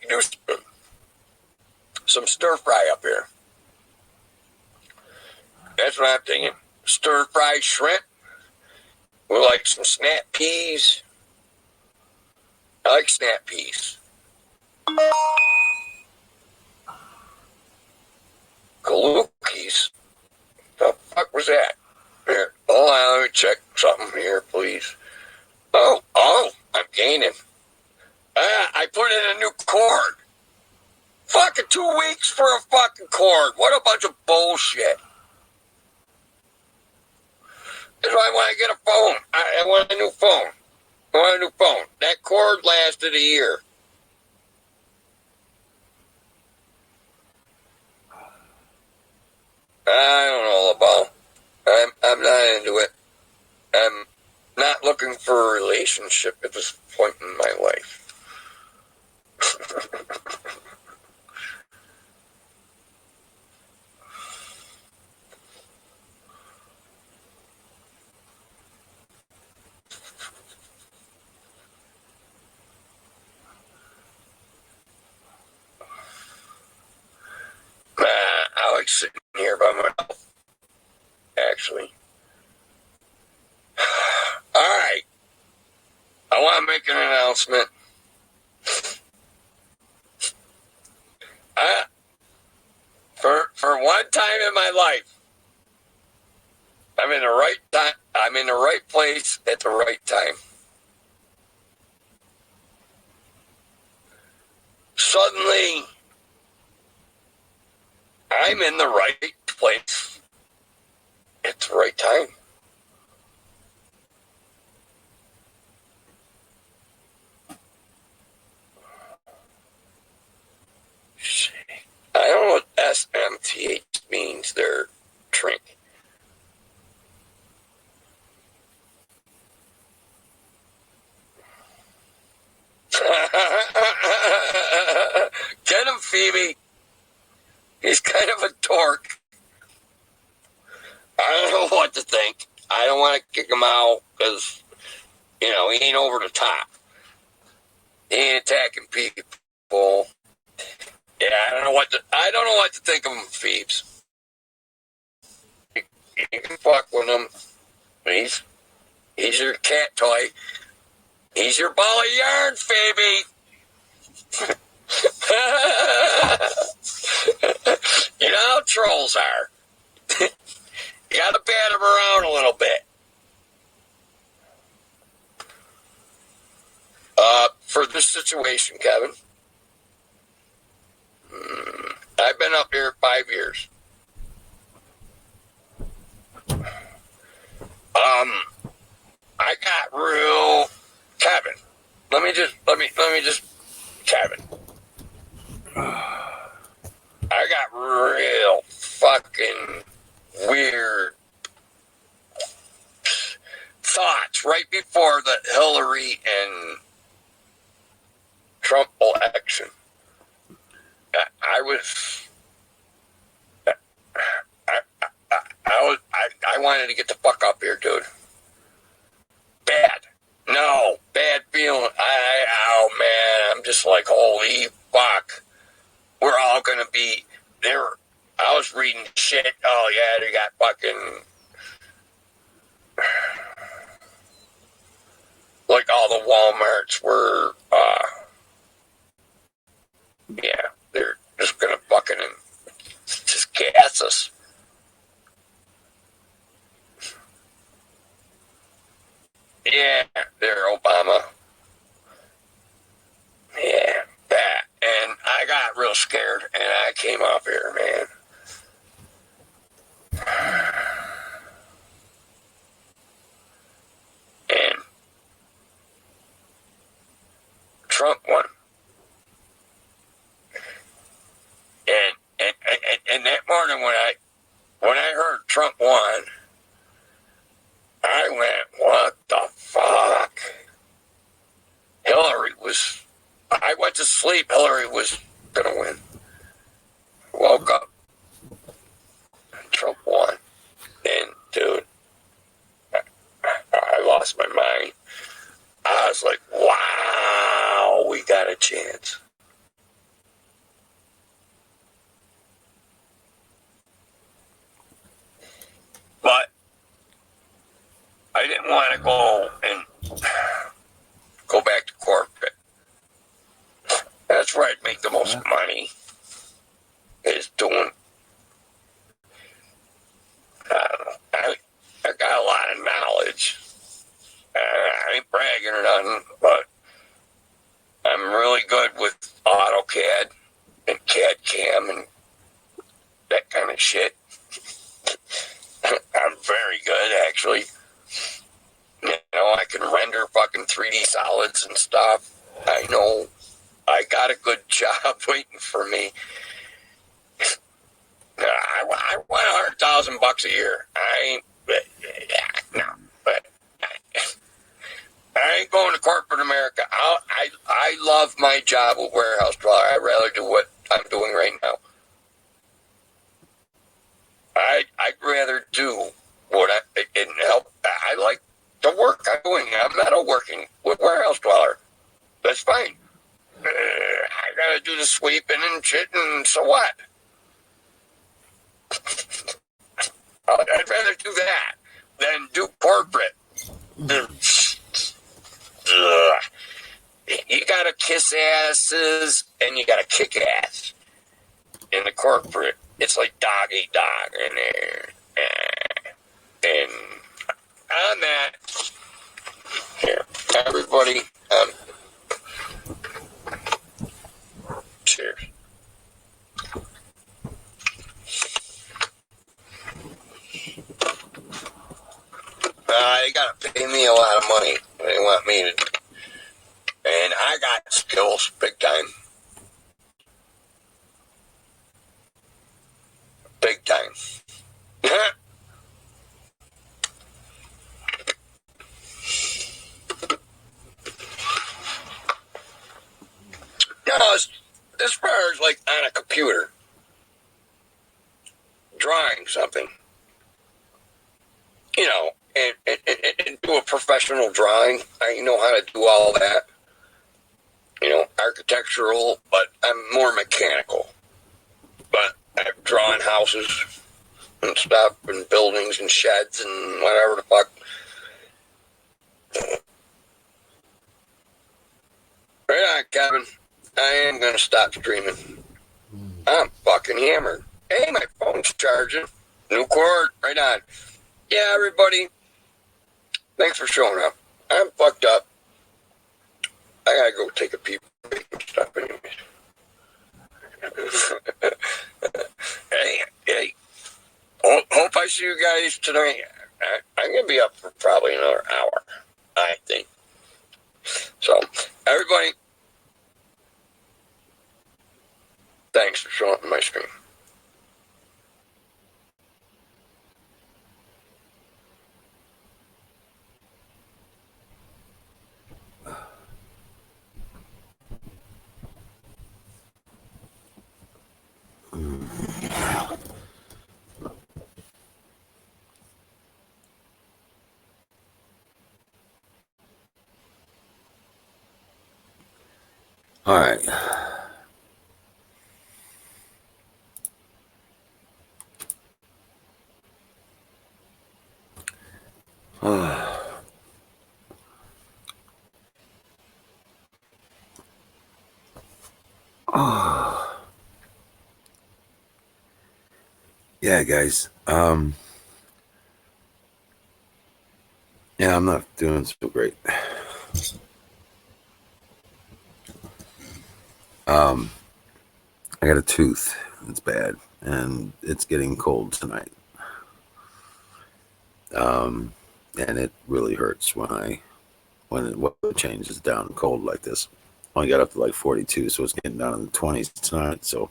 can do some stir fry up here. That's what I'm thinking. Stir fry shrimp with like some snap peas. I like snap peas. Galookies? The fuck was that? Here, hold on, let me check something here, please. Oh, I'm gaining. I put in a new cord. Fucking 2 weeks for a fucking cord. What a bunch of bullshit. That's why I want to get a phone. I want a new phone. I want a new phone. That cord lasted a year. I don't know about. I'm not into it. I'm not looking for a relationship at this point in my life. I like sitting here by myself, actually. All right. I want to make an announcement. For one time in my life, I'm in the right time. I'm in the right place at the right time. Suddenly, I'm in the right place at the right time. Shit. I don't know what SMTH means there, Trink. Get him, Phoebe. He's kind of a dork. I don't know what to think. I don't want to kick him out because, he ain't over the top. He ain't attacking people. Yeah, I don't know what to think of him, Phoebes. You can fuck with him. He's your cat toy. He's your ball of yarn, Phoebe. You know how trolls are. You gotta bat him around a little bit. For this situation, Kevin, I've been up here 5 years. I got real, Kevin. Let me just, Kevin. I got real fucking weird thoughts right before the Hillary and Trump election. I wanted to get the fuck up here, dude. Bad. No, bad feeling. Oh man, I'm just like, holy fuck. We're all gonna be there. I was reading shit. Oh yeah, they got fucking like all the Walmarts were. Yeah, they're just gonna fucking just gas us. Yeah, they're Obama. Yeah, that. And I got real scared, and I came up here, man. And Trump won. And that morning when I heard Trump won, I went, what the fuck? I went to sleep, Hillary was gonna win. Woke up, Trump won. And dude, I lost my mind. I was like, wow, we got a chance. But I didn't want to go back to corporate. That's where I'd make the most money, is doing, I don't know, I got a lot of knowledge. I ain't bragging or nothing, but I'm really good with AutoCAD and CAD CAM and that kind of shit. I'm very good, actually. You know, I can render fucking 3D solids and stuff. I know I got a good job waiting for me. I want $100,000 a year. I ain't going to corporate America. I love my job with Warehouse Dweller. I'd rather do what I'm doing right now. I'd rather do what and help. I like the work I'm doing. I'm metalworking with Warehouse Dweller. That's fine. I gotta do the sweeping and shit, and so what? I'd rather do that than do corporate. You gotta kiss asses and you gotta kick ass in the corporate. It's like dog eat dog in there. And on that, here, everybody, cheers. They gotta pay me a lot of money. They want me to, and I got skills, big time. Big time. No, as far as like on a computer, drawing something, you know, and do a professional drawing. I know how to do all that. You know, architectural, but I'm more mechanical. But I've drawn houses and stuff, and buildings and sheds and whatever the fuck. Right on, Kevin. I am going to stop streaming. I'm fucking hammered. Hey, my phone's charging. New cord. Right on. Yeah, everybody. Thanks for showing up. I'm fucked up. I gotta go take a pee and stuff anyways. Hey. Hope I see you guys tonight. I'm going to be up for probably another hour, I think. So, everybody, thanks for showing up on my screen. All right. Yeah, guys. Yeah, I'm not doing so great. I got a tooth. It's bad, and it's getting cold tonight. And it really hurts when the weather changes down cold like this. Only got up to like 42, so it's getting down in the 20s tonight. So,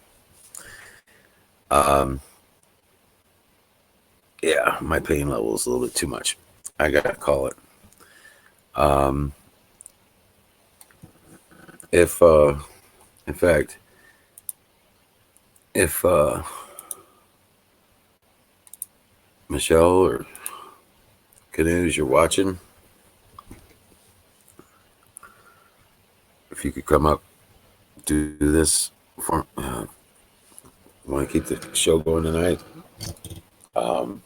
yeah, my pain level is a little bit too much. I gotta call it. If in fact, if Michelle or Canoes, you're watching, if you could come up, do this for. Want to keep the show going tonight? Um,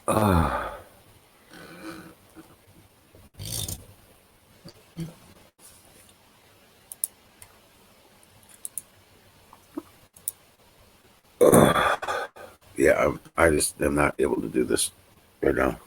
uh, yeah, I just am not able to do this right now.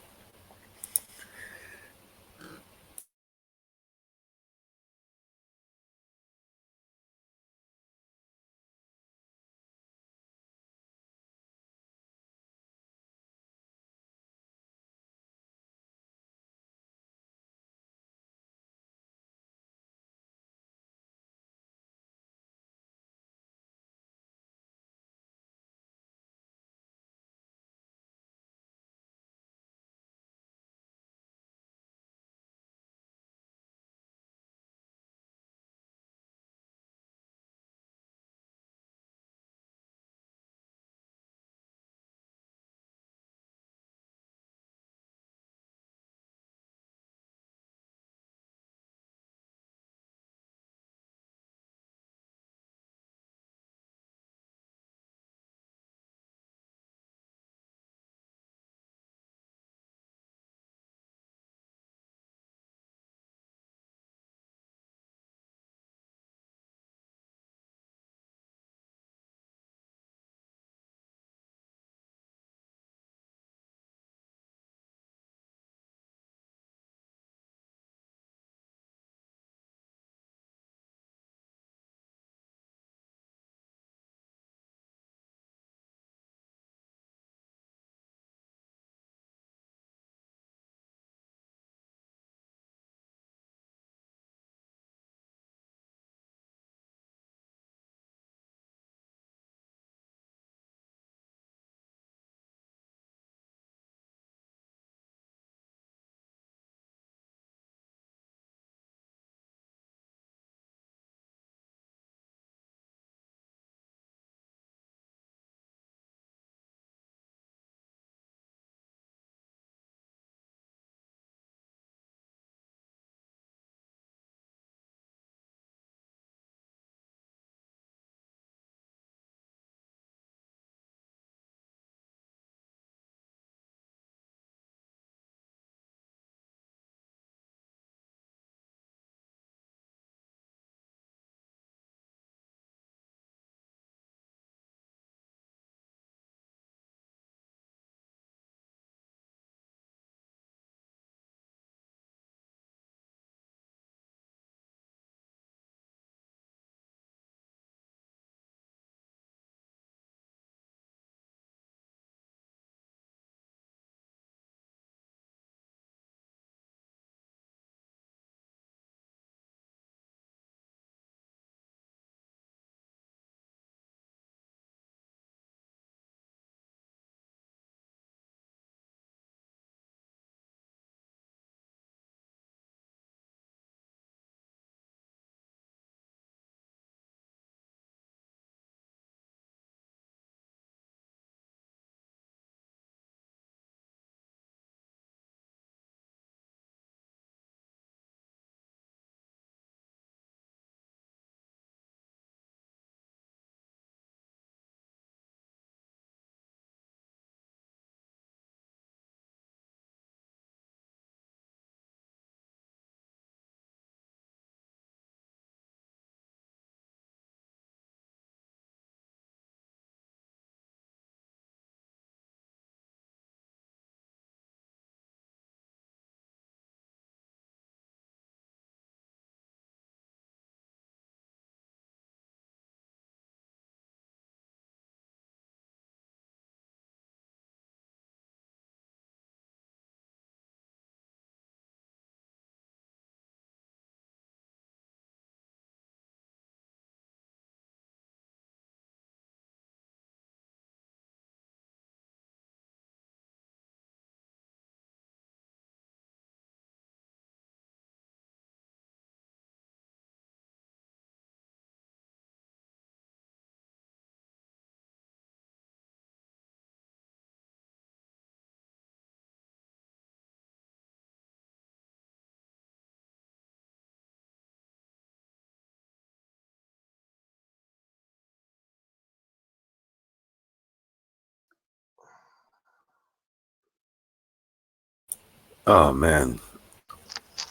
Oh man,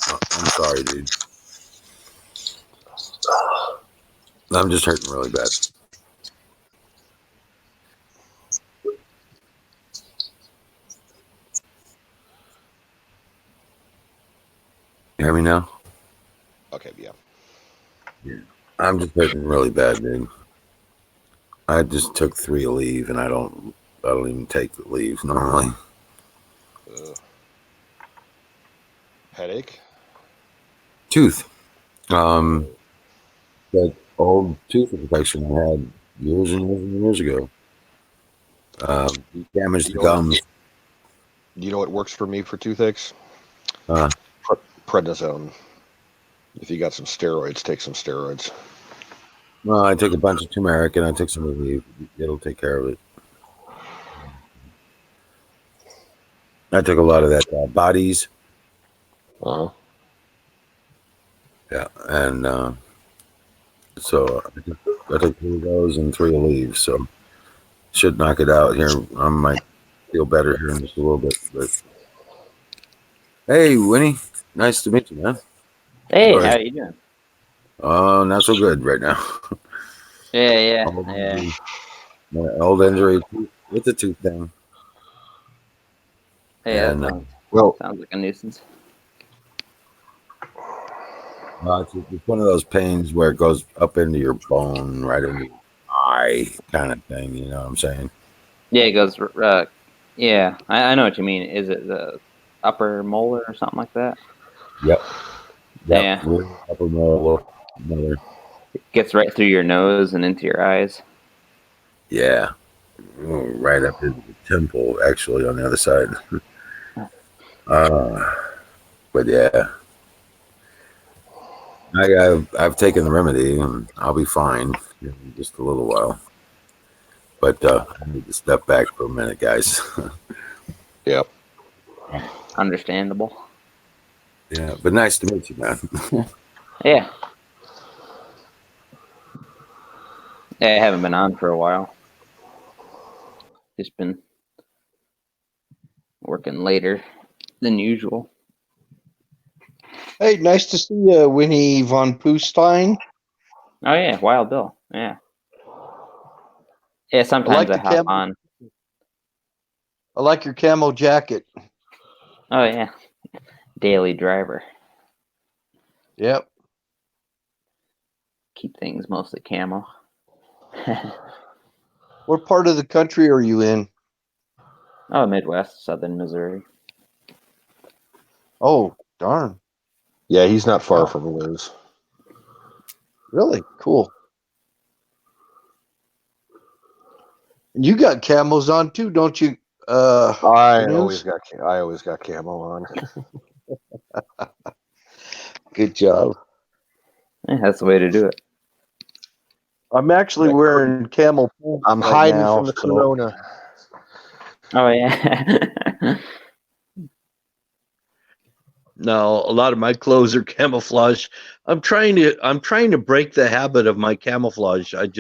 I'm sorry, dude. I'm just hurting really bad. You hear me now? Okay, yeah. Yeah. I'm just hurting really bad, dude. I just took 3 leave, and I don't even take the leave normally. Ugh. Headache? Tooth. Oh, That old tooth infection I had years and years and years ago. Damaged you the know what? gums. You know what works for me for toothaches? Uh, Prednisone. If you got some steroids, take some steroids. well, I took a bunch of turmeric and I took some relief. It'll take care of it. I took a lot of that bodies. Uh-huh. Yeah, and so I took 3 of those and 3 leaves. So should knock it out here. I might feel better here in just a little bit. But hey, Winnie, nice to meet you, man. Hey, Sorry. how you doing? Oh, not so good right now. Yeah, old yeah. injury, my old injury with the tooth thing, Hey, that and Well, sounds like a nuisance. it's one of those pains where it goes up into your bone, right in your eye, kind of thing. You know what I'm saying? Yeah, it goes. Yeah, I know what you mean. Is it the upper molar or something like that? Yep, yep. Yeah, Rear upper molar, molar. it gets right through your nose and into your eyes. Yeah, right up into the temple, actually, on the other side. Uh, but yeah, I've taken the remedy, and I'll be fine in just a little while. But I need to step back for a minute, guys. yeah. Understandable. Yeah, but nice to meet you, man. Yeah, yeah. I haven't been on for a while. Just been working later than usual. Hey, nice to see you, Winnie von Poostein. Oh yeah, Wild Bill. Yeah, yeah. I Sometimes like I the hop camo. on. I like your camo jacket. Oh yeah, daily driver. Yep. Keep things mostly camo. What part of the country are you in? Oh, Midwest, Southern Missouri. Oh, darn. Yeah, he's not far Wow. from Liz. Really cool. And you got camos on too, don't you? I always Canoes. got camo on. Good job. Yeah, that's the way to do it. I'm actually Like, wearing camel pants I'm right hiding now. from the So, corona. Oh yeah. no, a lot of my clothes are camouflage. I'm trying to break the habit of my camouflage. I've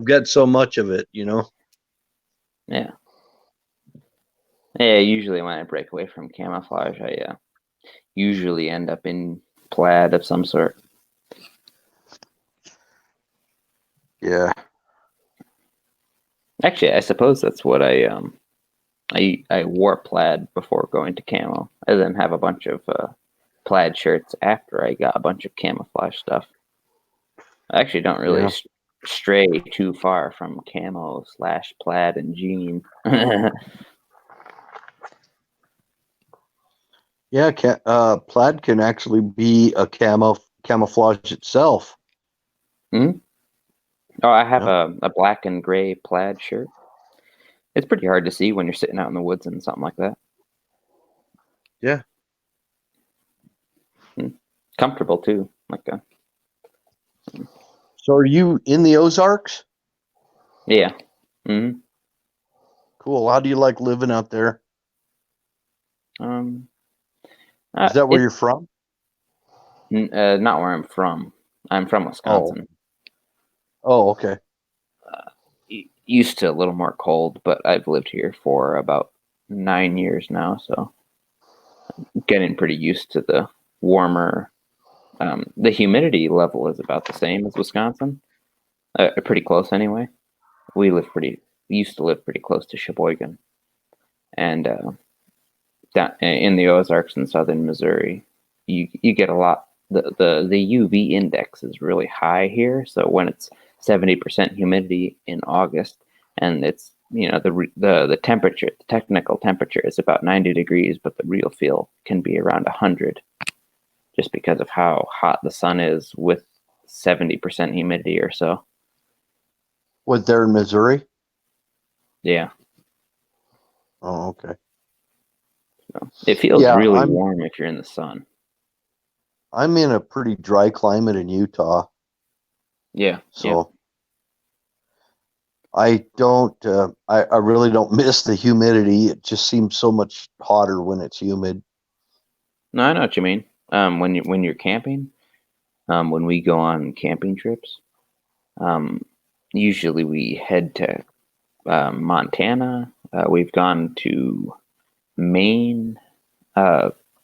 got so much of it, you know. Yeah. Yeah, usually when I break away from camouflage, I usually end up in plaid of some sort. Yeah. Actually, I suppose that's what I wore plaid before going to camo. I then have a bunch of plaid shirts after I got a bunch of camouflage stuff. I actually don't really Yeah. stray too far from camo slash plaid and jean. Yeah, plaid can actually be a camouflage itself. Hmm? Oh, I have Yeah. a black and gray plaid shirt. It's pretty hard to see when you're sitting out in the woods and something like that. Yeah. Comfortable too. So are you in the Ozarks? Yeah. Hmm. Cool. How do you like living out there? Um. Is that where It's you're from? not where I'm from. I'm from Oh. Wisconsin. Oh, okay. Used to a little more cold, but I've lived here for about 9 years now. So getting pretty used to the warmer. The humidity level is about the same as Wisconsin, pretty close anyway. We used to live pretty close to Sheboygan, and down in the Ozarks in southern Missouri, you get a lot. The UV index is really high here, so when it's 70% humidity in August, and it's the temperature, the technical temperature is about 90 degrees, but the real feel can be around 100, just because of how hot the sun is with 70% humidity or so. What, there in Missouri? Yeah, Oh, okay. so it feels Yeah, really warm if you're in the sun. I'm in a pretty dry climate in Utah, Yeah, so I don't. I really don't miss the humidity. It just seems so much hotter when it's humid. no, I know what you mean. When you're camping, when we go on camping trips, usually we head to Montana. We've gone to Maine,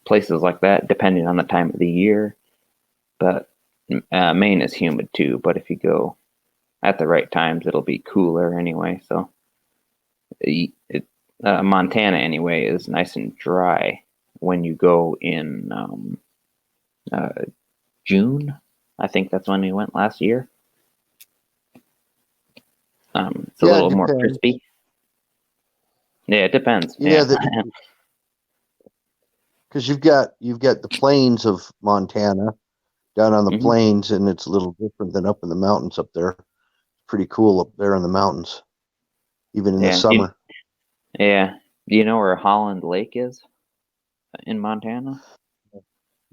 places like that, depending on the time of the year. But Maine is humid too. But if you go at the right times, it'll be cooler anyway. So Montana anyway is nice and dry when you go in June. I think that's when we went last year. It's a little more crispy. Yeah, it depends. Yeah, because you've got the plains of Montana down on the Mhm. plains, and it's a little different than up in the mountains up there. Pretty cool up there in the mountains, even in the Yeah. summer. Yeah. Do you know where Holland Lake is in Montana?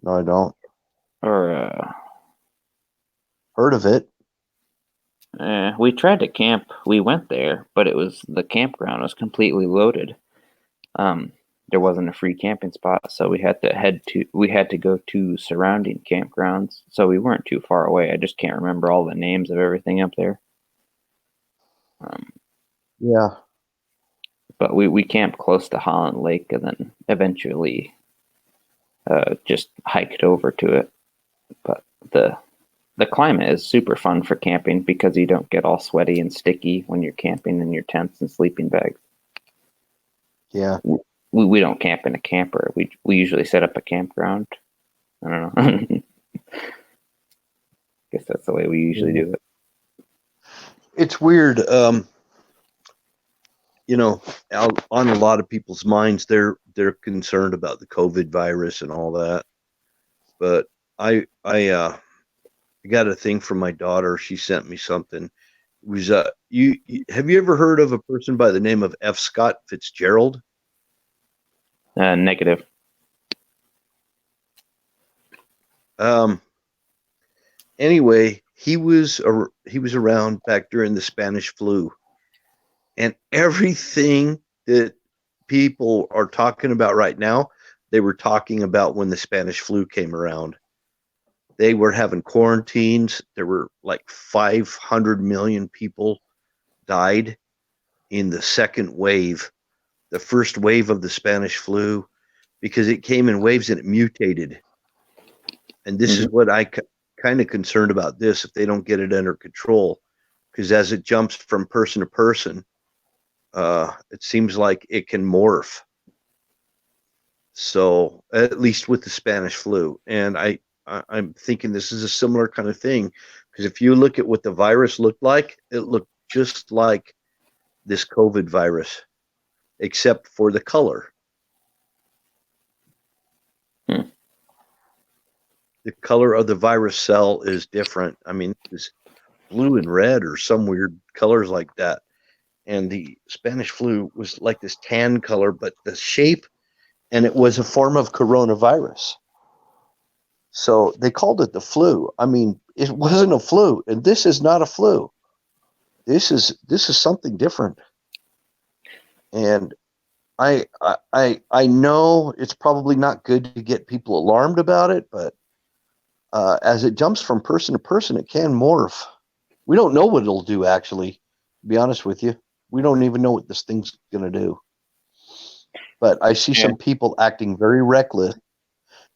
No, I don't. Or Heard of it. we tried to camp. We went there, but the campground was completely loaded. There wasn't a free camping spot, so we had to go to surrounding campgrounds. So we weren't too far away. I just can't remember all the names of everything up there. Yeah. But we camped close to Holland Lake, and then eventually just hiked over to it. But the climate is super fun for camping because you don't get all sweaty and sticky when you're camping in your tents and sleeping bags. Yeah. We don't camp in a camper. We usually set up a campground. I don't know. Guess that's the way we usually do it. It's weird. On a lot of people's minds, they're concerned about the COVID virus and all that. But I got a thing from my daughter. She sent me something. It was you have you ever heard of a person by the name of F. Scott Fitzgerald? Negative. Anyway, he was around back during the Spanish flu, and everything that people are talking about right now, they were talking about when the Spanish flu came around. They were having quarantines. There were like 500 million people died in the second wave, the first wave of the Spanish flu, because it came in waves and it mutated. And this is what I kind of concerned about this, if they don't get it under control, because as it jumps from person to person, it seems like it can morph. So at least with the Spanish flu, and I'm thinking this is a similar kind of thing, because if you look at what the virus looked like, it looked just like this COVID virus, except for the color. The color of the virus cell is different. I mean, it's blue and red or some weird colors like that. And the Spanish flu was like this tan color, but the shape, and it was a form of coronavirus. So they called it the flu. I mean, it wasn't a flu, and this is not a flu. This is something different. And I know it's probably not good to get people alarmed about it, but as it jumps from person to person, it can morph. We don't know what it'll do, actually, to be honest with you. We don't even know what this thing's going to do. but I see some people acting very reckless,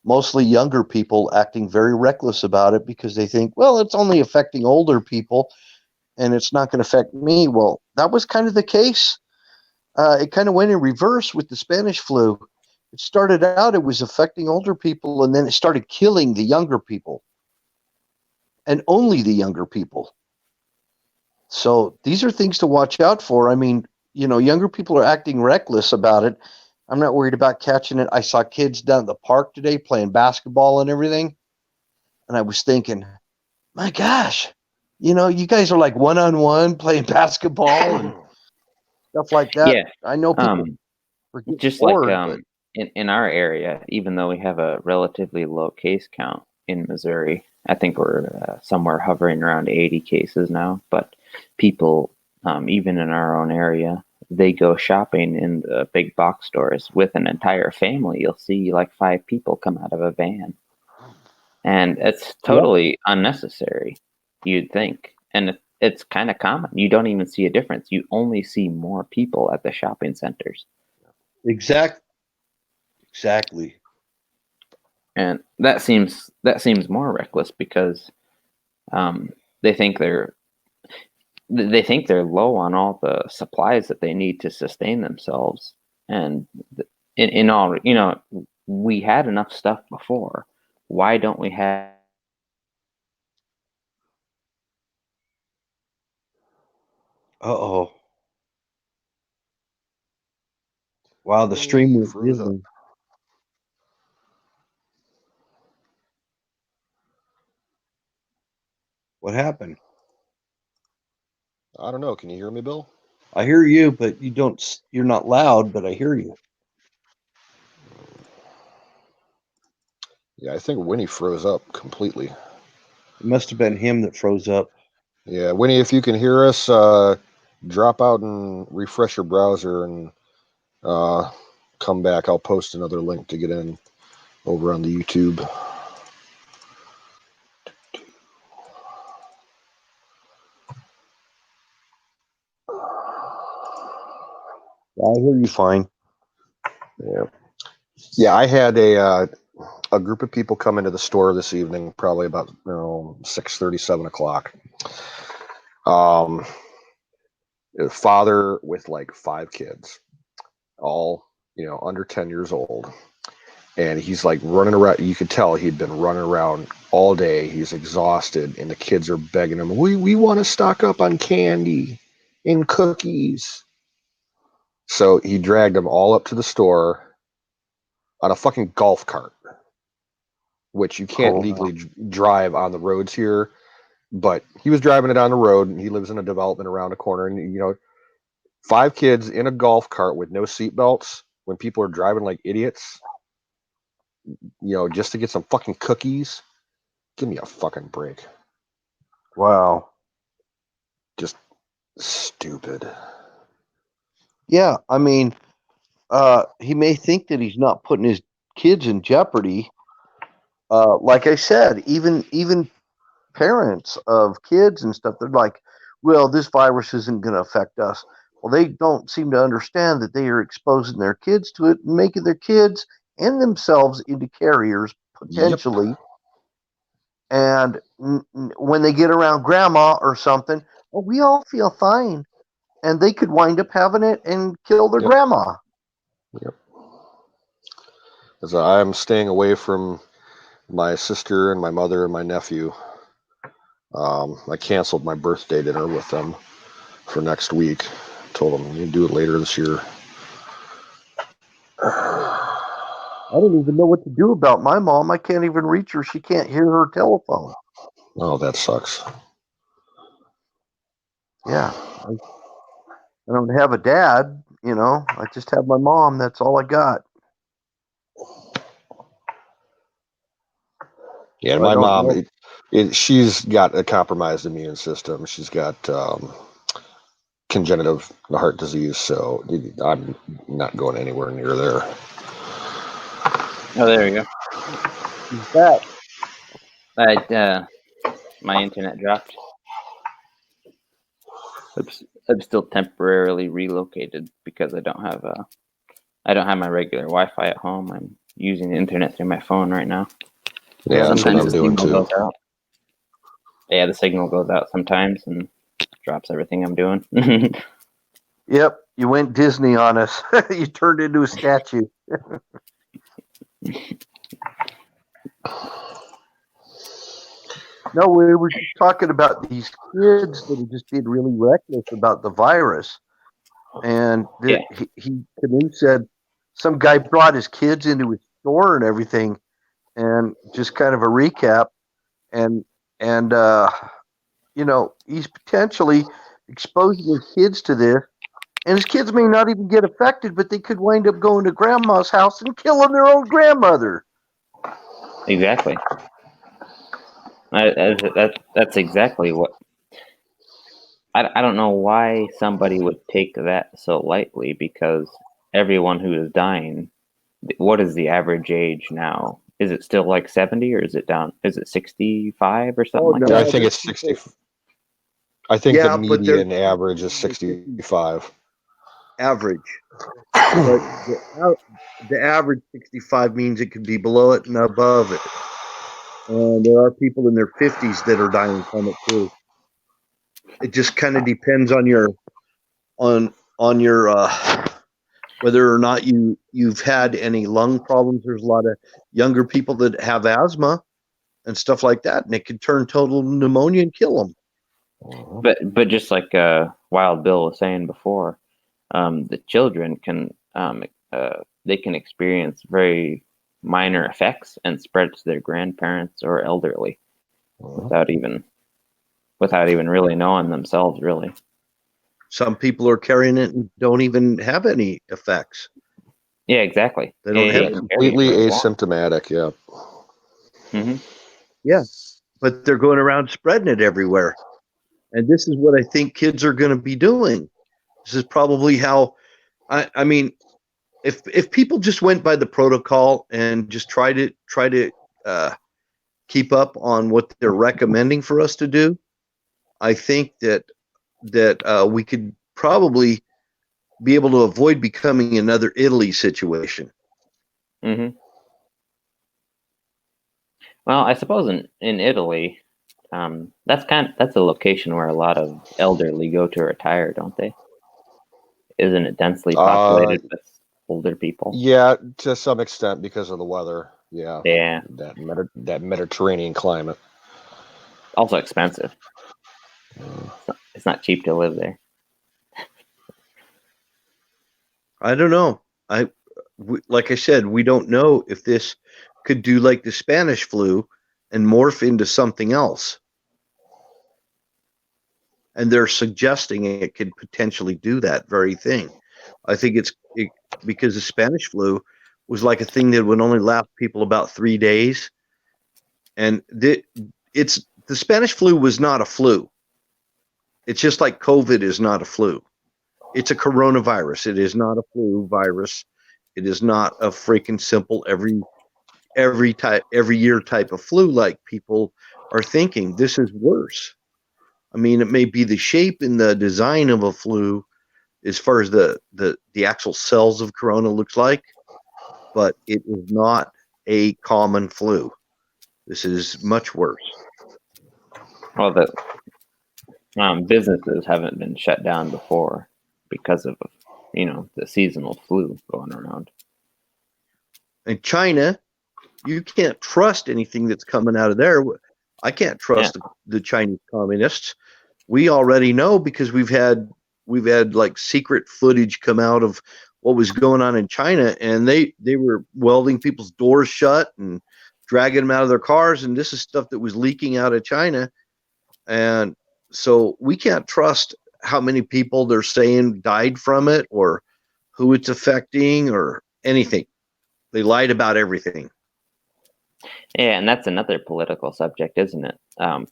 mostly younger people acting very reckless about it because they think, well, it's only affecting older people and it's not going to affect me. Well, that was kind of the case. It kind of went in reverse with the Spanish flu. It started out, it was affecting older people, and then it started killing the younger people, and only the younger people. So these are things to watch out for. I mean, younger people are acting reckless about it. I'm not worried about catching it. I saw kids down at the park today playing basketball and everything, and I was thinking, my gosh, you guys are like one-on-one playing basketball and stuff like that. Yeah. I know people are getting Just like bored, but in our area, even though we have a relatively low case count in Missouri, I think we're somewhere hovering around 80 cases now. But people, even in our own area, they go shopping in the big box stores with an entire family. You'll see like 5 people come out of a van, and it's totally unnecessary, you'd think. And it's kind of common. You don't even see a difference. You only see more people at the shopping centers. exactly. And that seems more reckless because they think they're low on all the supplies that they need to sustain themselves. And in all, we had enough stuff before. Why don't we have? Uh-oh. Wow, the stream went Froze up. dismal. What happened? I don't know. Can you hear me, Bill? I hear you, but you're not loud, but I hear you. Yeah, I think Winnie froze up completely. It must have been him that froze up. Yeah, Winnie, if you can hear us, drop out and refresh your browser and come back. I'll post another link to get in over on the YouTube. Yeah, I hear you fine. Yeah, I had a group of people come into the store this evening, probably about 6:30, 7 o'clock. A father with like 5 kids, all under 10 years old, and he's like running around. You could tell he'd been running around all day. He's exhausted, and the kids are begging him, "We want to stock up on candy and cookies." So he dragged them all up to the store on a fucking golf cart, which you can't Oh, legally drive on the roads here. But he was driving it on the road, and he lives in a development around the corner. And 5 kids in a golf cart with no seatbelts when people are driving like idiots, just to get some fucking cookies. Give me a fucking break. wow. Just stupid. Yeah, I mean, he may think that he's not putting his kids in jeopardy. Like I said, even parents of kids and stuff, they're like, well, this virus isn't going to affect us. Well, they don't seem to understand that they are exposing their kids to it and making their kids and themselves into carriers potentially. Yep. And when they get around grandma or something, well, we all feel fine. And they could wind up having it and kill their grandma. Yep. So I'm staying away from my sister and my mother and my nephew. I canceled my birthday dinner with them for next week. Told them you can do it later this year. I don't even know what to do about my mom. I can't even reach her. She can't hear her telephone. Oh, that sucks. Yeah. I don't have a dad, I just have my mom. That's all I got. Yeah, So my I don't mom, know. she's got a compromised immune system. She's got congenital heart disease, so I'm not going anywhere near there. Oh, there we go. She's back. My internet dropped. I'm still temporarily relocated because I don't have I don't have my regular Wi-Fi at home. I'm using the internet through my phone right now. Yeah, that's what Sometimes I'm the doing signal too. goes out. Yeah, the signal goes out sometimes and drops everything I'm doing. Yep, you went Disney on us. You turned into a statue. No, we were just talking about these kids that are just being really reckless about the virus. And Yeah. Canoe said some guy brought his kids into his store and everything. And just kind of a recap, and and he's potentially exposing his kids to this, and his kids may not even get affected, but they could wind up going to grandma's house and killing their own grandmother. Exactly. That's exactly what. I don't know why somebody would take that so lightly, because everyone who is dying, what is the average age now? Is it still like 70, or is it down? Is it 65 or something like Yeah, I that? think it's 60. I think the Yeah, but they're median average is 65. average. But the average 65 means it could be below it and above it. And there are people in their 50s that are dying from it too. It just kind of depends on your on your whether or not you've had any lung problems. There's a lot of younger people that have asthma and stuff like that, and it could turn total pneumonia and kill them. But just like Wild Bill was saying before, the children can they can experience very minor effects and spread to their grandparents or elderly without even really knowing themselves, really. Some people are carrying it and don't even have any effects. Yeah, exactly. They don't have Yeah, completely asymptomatic. Yeah. Mm-hmm. Yeah, but they're going around spreading it everywhere. And this is what I think kids are going to be doing. This is probably how I mean, if people just went by the protocol and just try to keep up on what they're recommending for us to do, I think that we could probably be able to avoid becoming another Italy situation. Mm-hmm. Well, I suppose in Italy, that's a location where a lot of elderly go to retire, don't they? Isn't it densely populated with older people? Yeah, to some extent because of the weather. Yeah. Yeah. That Mediterranean climate. Also expensive. It's not cheap to live there. I don't know. Like I said, we don't know if this could do like the Spanish flu and morph into something else. And they're suggesting it could potentially do that very thing. I think because the Spanish flu was like a thing that would only last people about 3 days, and the Spanish flu was not a flu. It's just like COVID is not a flu. It's a coronavirus. It is not a flu virus. It is not a freaking simple every year type of flu like people are thinking. This is worse. I mean, it may be the shape and the design of a flu as far as the actual cells of corona looks like, but it is not a common flu. This is much worse. Well, the businesses haven't been shut down before because of the seasonal flu going around. In China, you can't trust anything that's coming out of there. I can't trust the Chinese communists. We already know because we've had like secret footage come out of what was going on in China, and they were welding people's doors shut and dragging them out of their cars, and this is stuff that was leaking out of China. And so we can't trust how many people they're saying died from it or who it's affecting or anything. They lied about everything. Yeah, and that's another political subject, isn't it?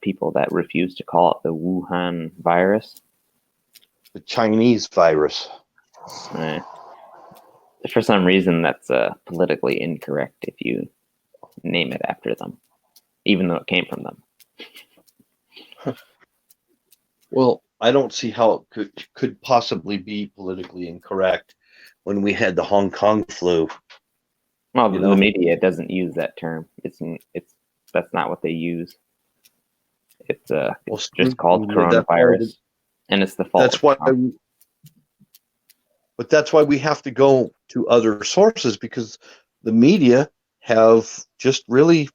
People that refuse to call it the Wuhan virus. The Chinese virus. For some reason, that's politically incorrect if you name it after them, even though it came from them. Well, I don't see how it could possibly be politically incorrect when we had the Hong Kong flu. Well, You the know? media doesn't use that term. It's that's not what they use. It's just called coronavirus, and it's the fault. That's why. But that's why we have to go to other sources, because the media have just really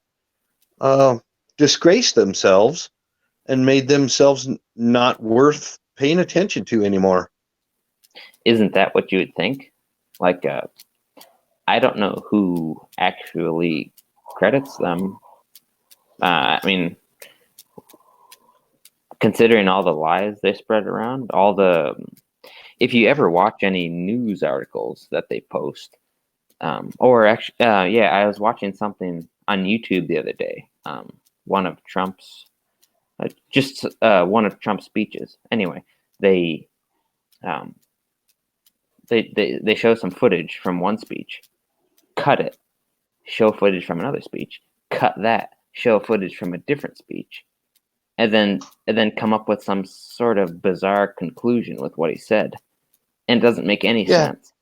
disgraced themselves and made themselves not worth paying attention to anymore. Isn't that what you would think? Like, I don't know who actually credits them. I mean, considering all the lies they spread around, if you ever watch any news articles that they post, or actually, yeah, I was watching something on YouTube the other day. One of Trump's, one of Trump's speeches. Anyway, they show some footage from one speech, cut it, show footage from another speech, cut that, show footage from a different speech, and then come up with some sort of bizarre conclusion with what he said, and it doesn't make any sense.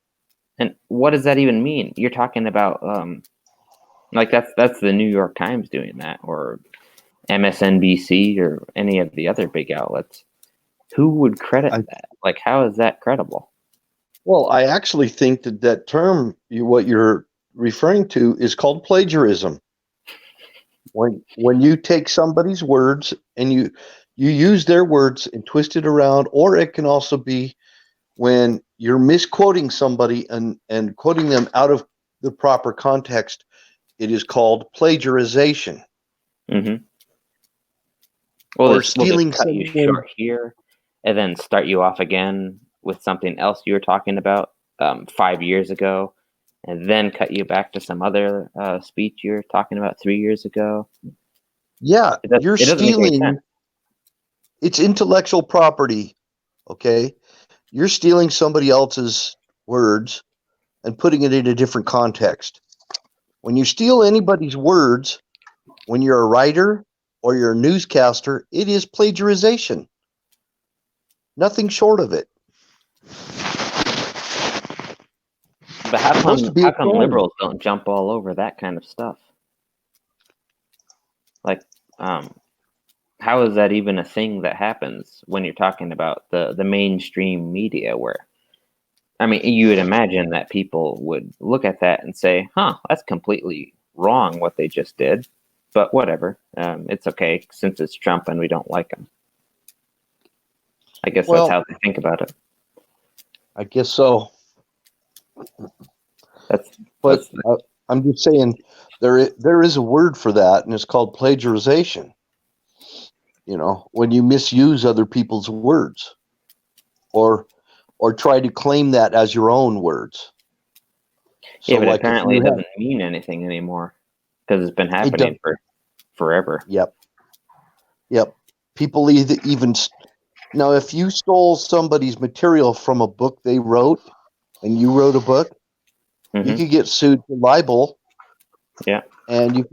And what does that even mean? You're talking about like that's the New York Times doing that, or MSNBC, or any of the other big outlets. Who would credit that? Like, how is that credible? Well, I actually think that term, what you're referring to, is called plagiarism. When you take somebody's words and you use their words and twist it around, or it can also be when you're misquoting somebody and quoting them out of the proper context. It is called plagiarization. Mm-hmm. Well, Or stealing cut you short here, and then start you off again with something else you were talking about 5 years ago, and then cut you back to some other speech you were talking about 3 years ago. Yeah, you're stealing. It's intellectual property, okay? You're stealing somebody else's words and putting it in a different context. When you steal anybody's words, when you're a writer or you're a newscaster, it is plagiarization. Nothing short of it. But how come liberals don't jump all over that kind of stuff? Like, how is that even a thing that happens when you're talking about the mainstream media, where, I mean, you would imagine that people would look at that and say, that's completely wrong what they just did, but whatever. It's okay since it's Trump and we don't like him. I guess that's how they think about it. I guess so. I'm just saying there is a word for that, and it's called plagiarization. You know, when you misuse other people's words or try to claim that as your own words. So, yeah, but like, apparently it doesn't mean anything anymore because it's been happening for forever. Yep. People even now, if you stole somebody's material from a book they wrote, and you wrote a book, you could get sued for libel. Yeah. And you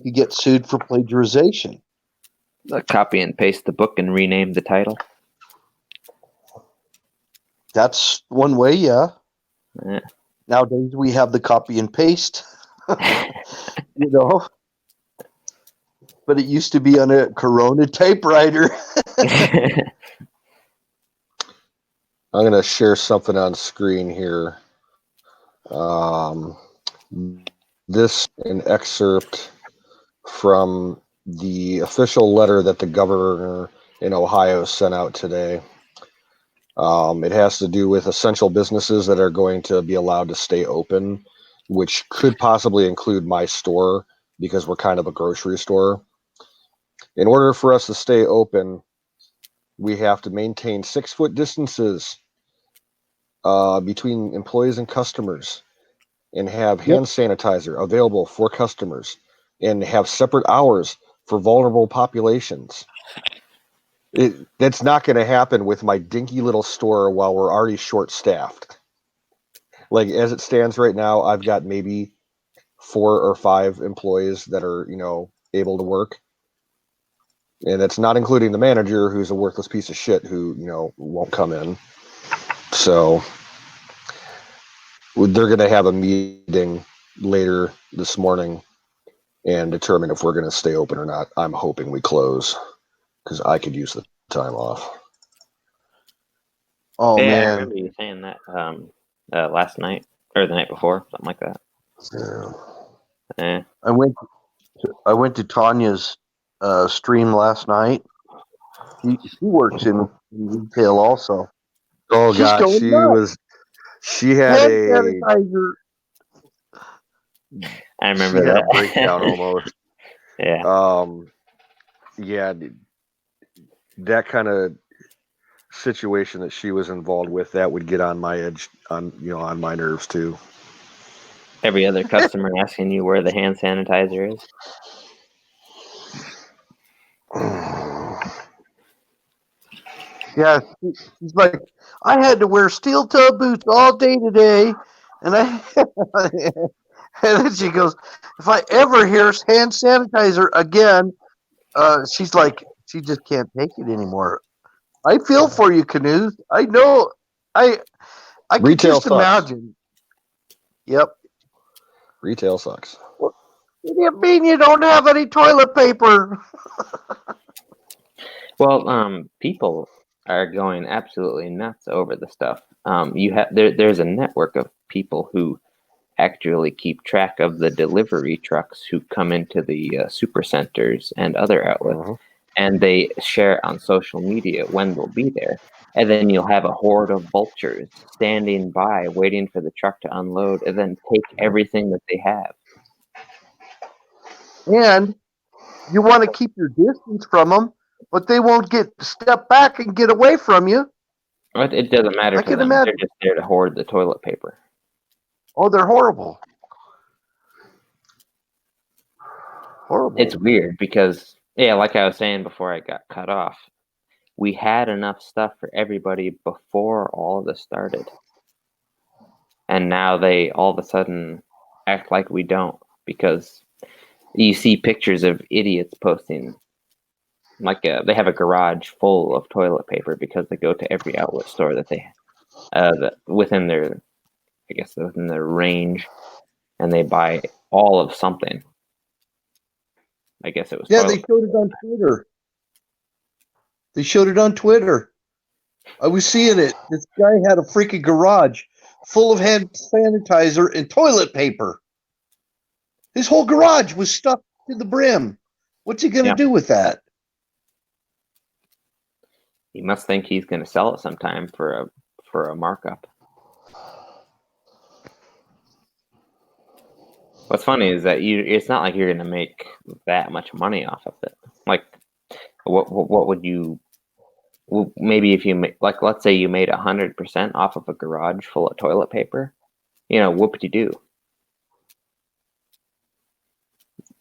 could get sued for plagiarization. Copy and paste the book and rename the title. That's one way, yeah. Nowadays we have the copy and paste, you know. But it used to be on a Corona typewriter. I'm going to share something on screen here. This an excerpt from the official letter that the governor in Ohio sent out today. It has to do with essential businesses that are going to be allowed to stay open, which could possibly include my store because we're kind of a grocery store. In order for us to stay open, we have to maintain 6-foot distances between employees and customers, and have hand sanitizer available for customers, and have separate hours for vulnerable populations. That's not going to happen with my dinky little store while we're already short-staffed. Like, as it stands right now, I've got maybe 4 or 5 employees that are, able to work. And that's not including the manager, who's a worthless piece of shit who, won't come in. So they're going to have a meeting later this morning and determine if we're going to stay open or not. I'm hoping we close because I could use the time off. Oh Yeah, I man, remember you saying that last night or the night before, something like that. Yeah. I went to Tanya's stream last night. She works in retail also. Oh She's God, going nuts. she had Hand a sanitizer. I remember she had a that. breakdown almost. Yeah. Yeah, that kind of situation that she was involved with, that would get on my edge, on my nerves too. Every other customer asking you where the hand sanitizer is. Yeah, she's like, I had to wear steel toe boots all day today, and and then she goes, if I ever hear hand sanitizer again, she's like, she just can't take it anymore. I feel for you, Canoes. I know. I could Retail just sucks. imagine. Yep. Retail sucks. What do you mean you don't have any toilet paper? Well, people are going absolutely nuts over the stuff. There's a network of people who actually keep track of the delivery trucks who come into the supercenters and other outlets, Mhm. and they share on social media when they'll be there. And then you'll have a horde of vultures standing by, waiting for the truck to unload, and then take everything that they have. And you want to keep your distance from them, but they won't step back and get away from you. But it doesn't matter I to can them. They're imagine. just there to hoard the toilet paper. Oh, they're horrible. Horrible. It's weird because, yeah, like I was saying before I got cut off, we had enough stuff for everybody before all of this started. And now they all of a sudden act like we don't, because you see pictures of idiots posting, like they have a garage full of toilet paper because they go to every outlet store that they within their, I guess, within their range, and they buy all of something. I guess it was Yeah, toilet they showed it on Twitter. I was seeing it. This guy had a freaking garage full of hand sanitizer and toilet paper. His whole garage was stuffed to the brim. What's he going to do with that? He must think he's going to sell it sometime for a markup. What's funny is that it's not like you're going to make that much money off of it. Like, what would you? Well, maybe if you like, let's say you made 100% off of a garage full of toilet paper, whoop-de-doo.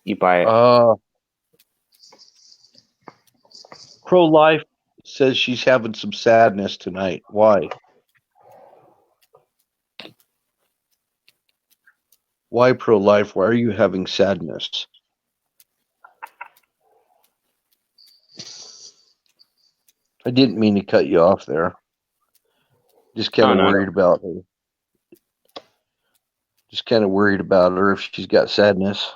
You buy it. Pro-Life says she's having some sadness tonight. Why? Why, Pro-Life? Why are you having sadness? I didn't mean to cut you off there. Just kind of worried about her. Just kind of worried about her if she's got sadness.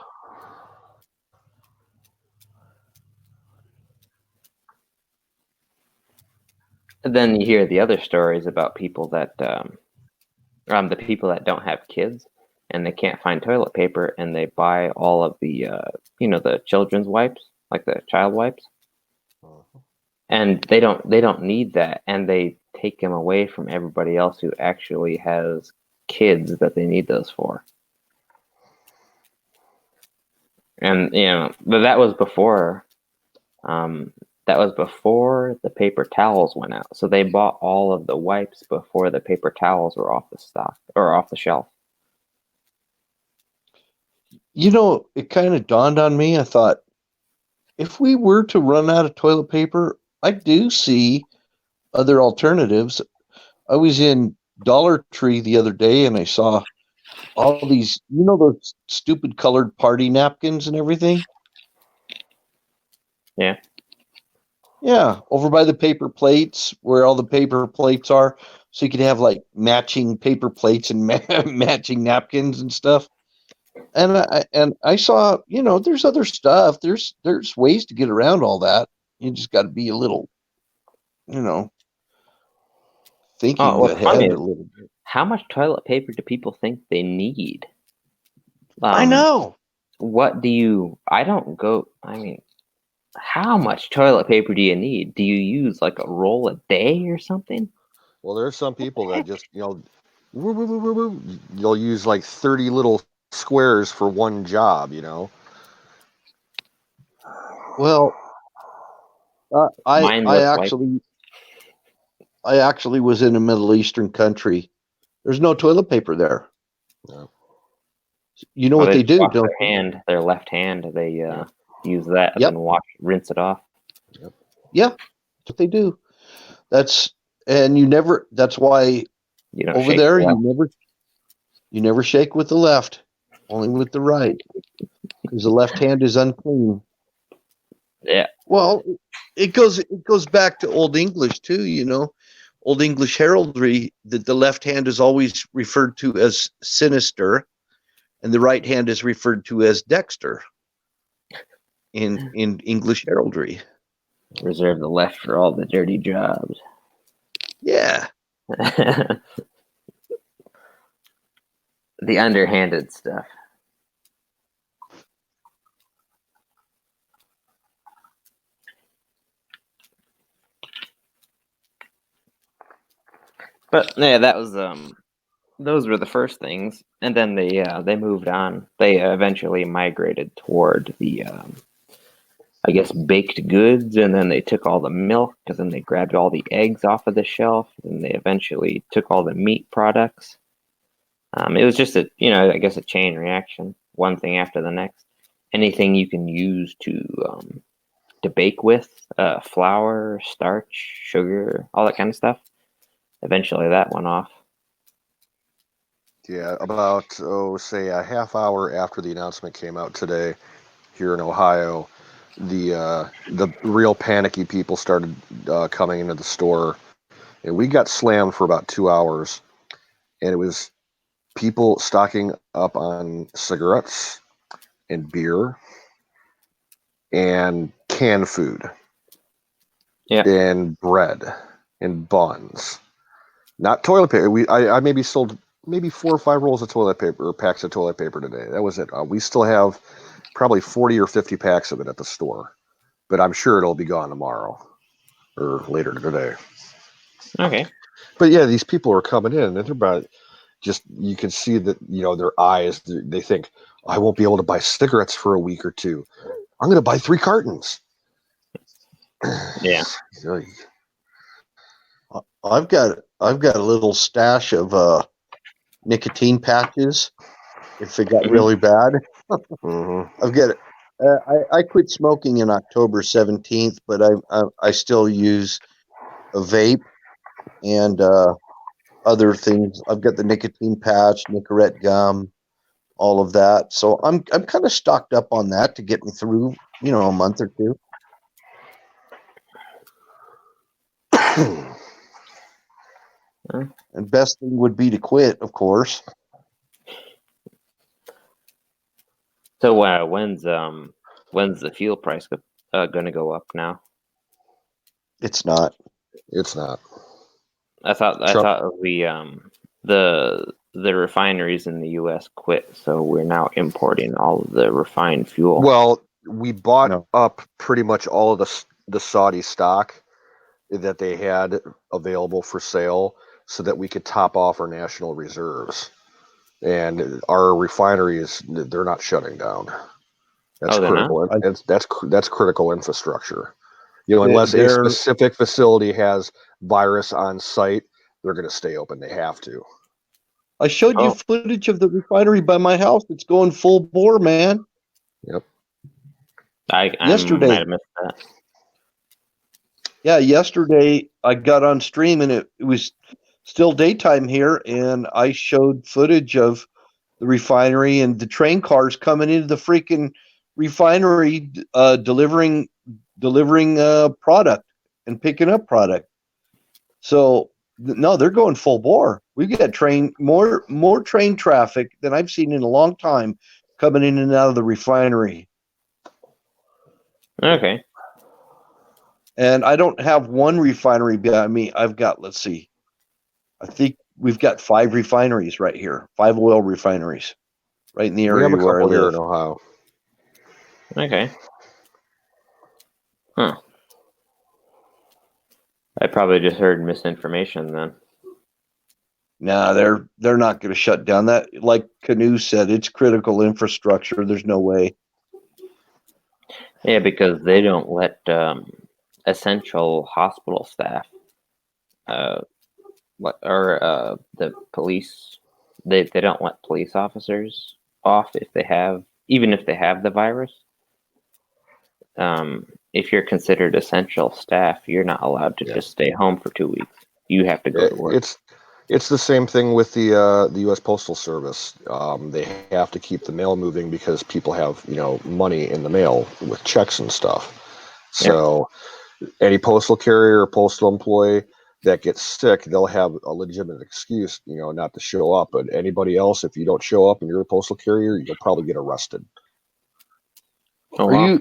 And then you hear the other stories about people that the people that don't have kids and they can't find toilet paper, and they buy all of the the children's wipes, like the child wipes, and they don't need that, and they take them away from everybody else who actually has kids that they need those for. And but that was before the paper towels went out. So they bought all of the wipes before the paper towels were off the stock or off the shelf. It kind of dawned on me. I thought, if we were to run out of toilet paper, I do see other alternatives. I was in Dollar Tree the other day and I saw all these, those stupid colored party napkins and everything. Yeah. Yeah, over by the paper plates where all the paper plates are, so you could have like matching paper plates and matching napkins and stuff. And I saw, there's other stuff. There's ways to get around all that. You just got to be a little, you know, Oh, thinking what's funny ahead a is little bit. how much toilet paper do people think they need? I know. What do you? I don't go. I mean, how much toilet paper do you need? Do you use like a roll a day or something? Well, there's some people that just, woo, woo, woo, woo, woo, you'll use like 30 little squares for one job, Well, uh, I I Mindless wipe. actually was in a Middle Eastern country. There's no toilet paper there. Yeah. You know Oh, what they they just do, wash don't their they? hand, their left hand. They Yeah. use that and Yep. then rinse it off. Yeah, that's what they do. That's and you never. That's why You don't over shake there the left. you never shake with the left, only with the right, because the left hand is unclean. Yeah. Well, it goes back to Old English too. Old English heraldry that the left hand is always referred to as sinister, and the right hand is referred to as dexter in English heraldry. Reserve the left for all the dirty jobs. Yeah. The underhanded stuff. But yeah, that was those were the first things, and then they moved on. They eventually migrated toward the I guess baked goods, and then they took all the milk, and then they grabbed all the eggs off of the shelf, and they eventually took all the meat products. It was just I guess a chain reaction, one thing after the next. Anything you can use to bake with, flour, starch, sugar, all that kind of stuff. Eventually, that went off. Yeah, about, say a half hour after the announcement came out today here in Ohio, the real panicky people started coming into the store, and we got slammed for about 2 hours, and it was people stocking up on cigarettes and beer and canned food Yeah. and bread and buns. Not toilet paper. I maybe sold maybe 4 or 5 rolls of toilet paper or packs of toilet paper today. That was it. We still have probably 40 or 50 packs of it at the store, but I'm sure it'll be gone tomorrow or later today. Okay. But yeah, these people are coming in and they're about just, you can see that, their eyes, they think, I won't be able to buy cigarettes for a week or two. I'm going to buy 3 cartons. Yeah. I've got a little stash of nicotine patches if it got really bad. Mm-hmm. I've got I quit smoking in October 17th, but I still use a vape and other things. I've got the nicotine patch, Nicorette gum, all of that. So I'm kind of stocked up on that to get me through, a month or two. And best thing would be to quit, of course. So when's the fuel price going to go up now? It's not. It's not. I thought Trump, the refineries in the U.S. quit, so we're now importing all of the refined fuel. well, we bought No. up pretty much all of the Saudi stock that they had available for sale so that we could top off our national reserves. And our refineries, they're not shutting down. That's They're not? critical. That's critical infrastructure. They- Unless a They're. specific facility has virus on site, they're going to stay open. They have to. I showed you Oh, footage of the refinery by my house. It's going full bore, man. Yep. I Yesterday. might have missed that. Yeah, yesterday I got on stream and it was still daytime here, and I showed footage of the refinery and the train cars coming into the freaking refinery delivering product. and picking up product. So no, they're going full bore. We've got more train traffic than I've seen in a long time coming in and out of the refinery. Okay. And I don't have one refinery behind me. I've got, let's see, I think we've got 5 refineries right here, 5 oil refineries right in the We have area a where I couple here live. in Ohio. Okay. Huh. I probably just heard misinformation then. Nah, they're not going to shut down that. Like Canoe said, it's critical infrastructure. There's no way. Yeah, because they don't let essential hospital staff, the police, they don't let police officers off even if they have the virus. If you're considered essential staff, you're not allowed to just stay home for 2 weeks. You have to go to work. It's the same thing with the U.S. Postal Service. They have to keep the mail moving because people have money in the mail with checks and stuff. So any postal carrier or postal employee that gets sick, they'll have a legitimate excuse, not to show up. But anybody else, if you don't show up and you're a postal carrier, you'll probably get arrested. Oh, wow.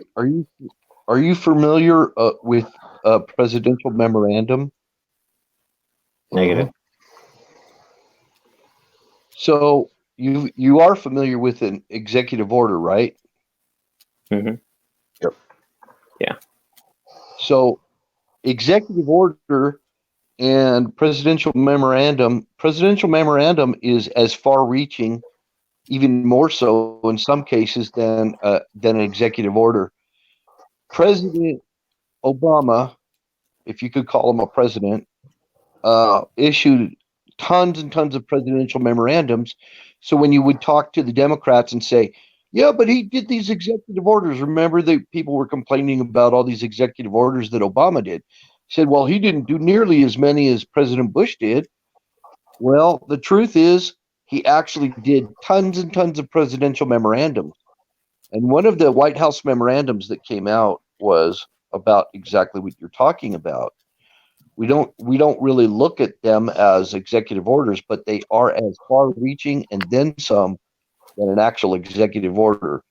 Are you familiar with a presidential memorandum? Negative. So you are familiar with an executive order, right? Mm-hmm. Yep. Yeah. So executive order and presidential memorandum is as far-reaching, even more so in some cases than an executive order. President Obama, if you could call him a president, issued tons and tons of presidential memorandums. So when you would talk to the Democrats and say, yeah, but he did these executive orders. Remember that people were complaining about all these executive orders that Obama did. He said, well, he didn't do nearly as many as President Bush did. Well, the truth is he actually did tons and tons of presidential memorandums. And one of the White House memorandums that came out was about exactly what you're talking about. We don't really look at them as executive orders, but they are as far-reaching and then some than an actual executive order.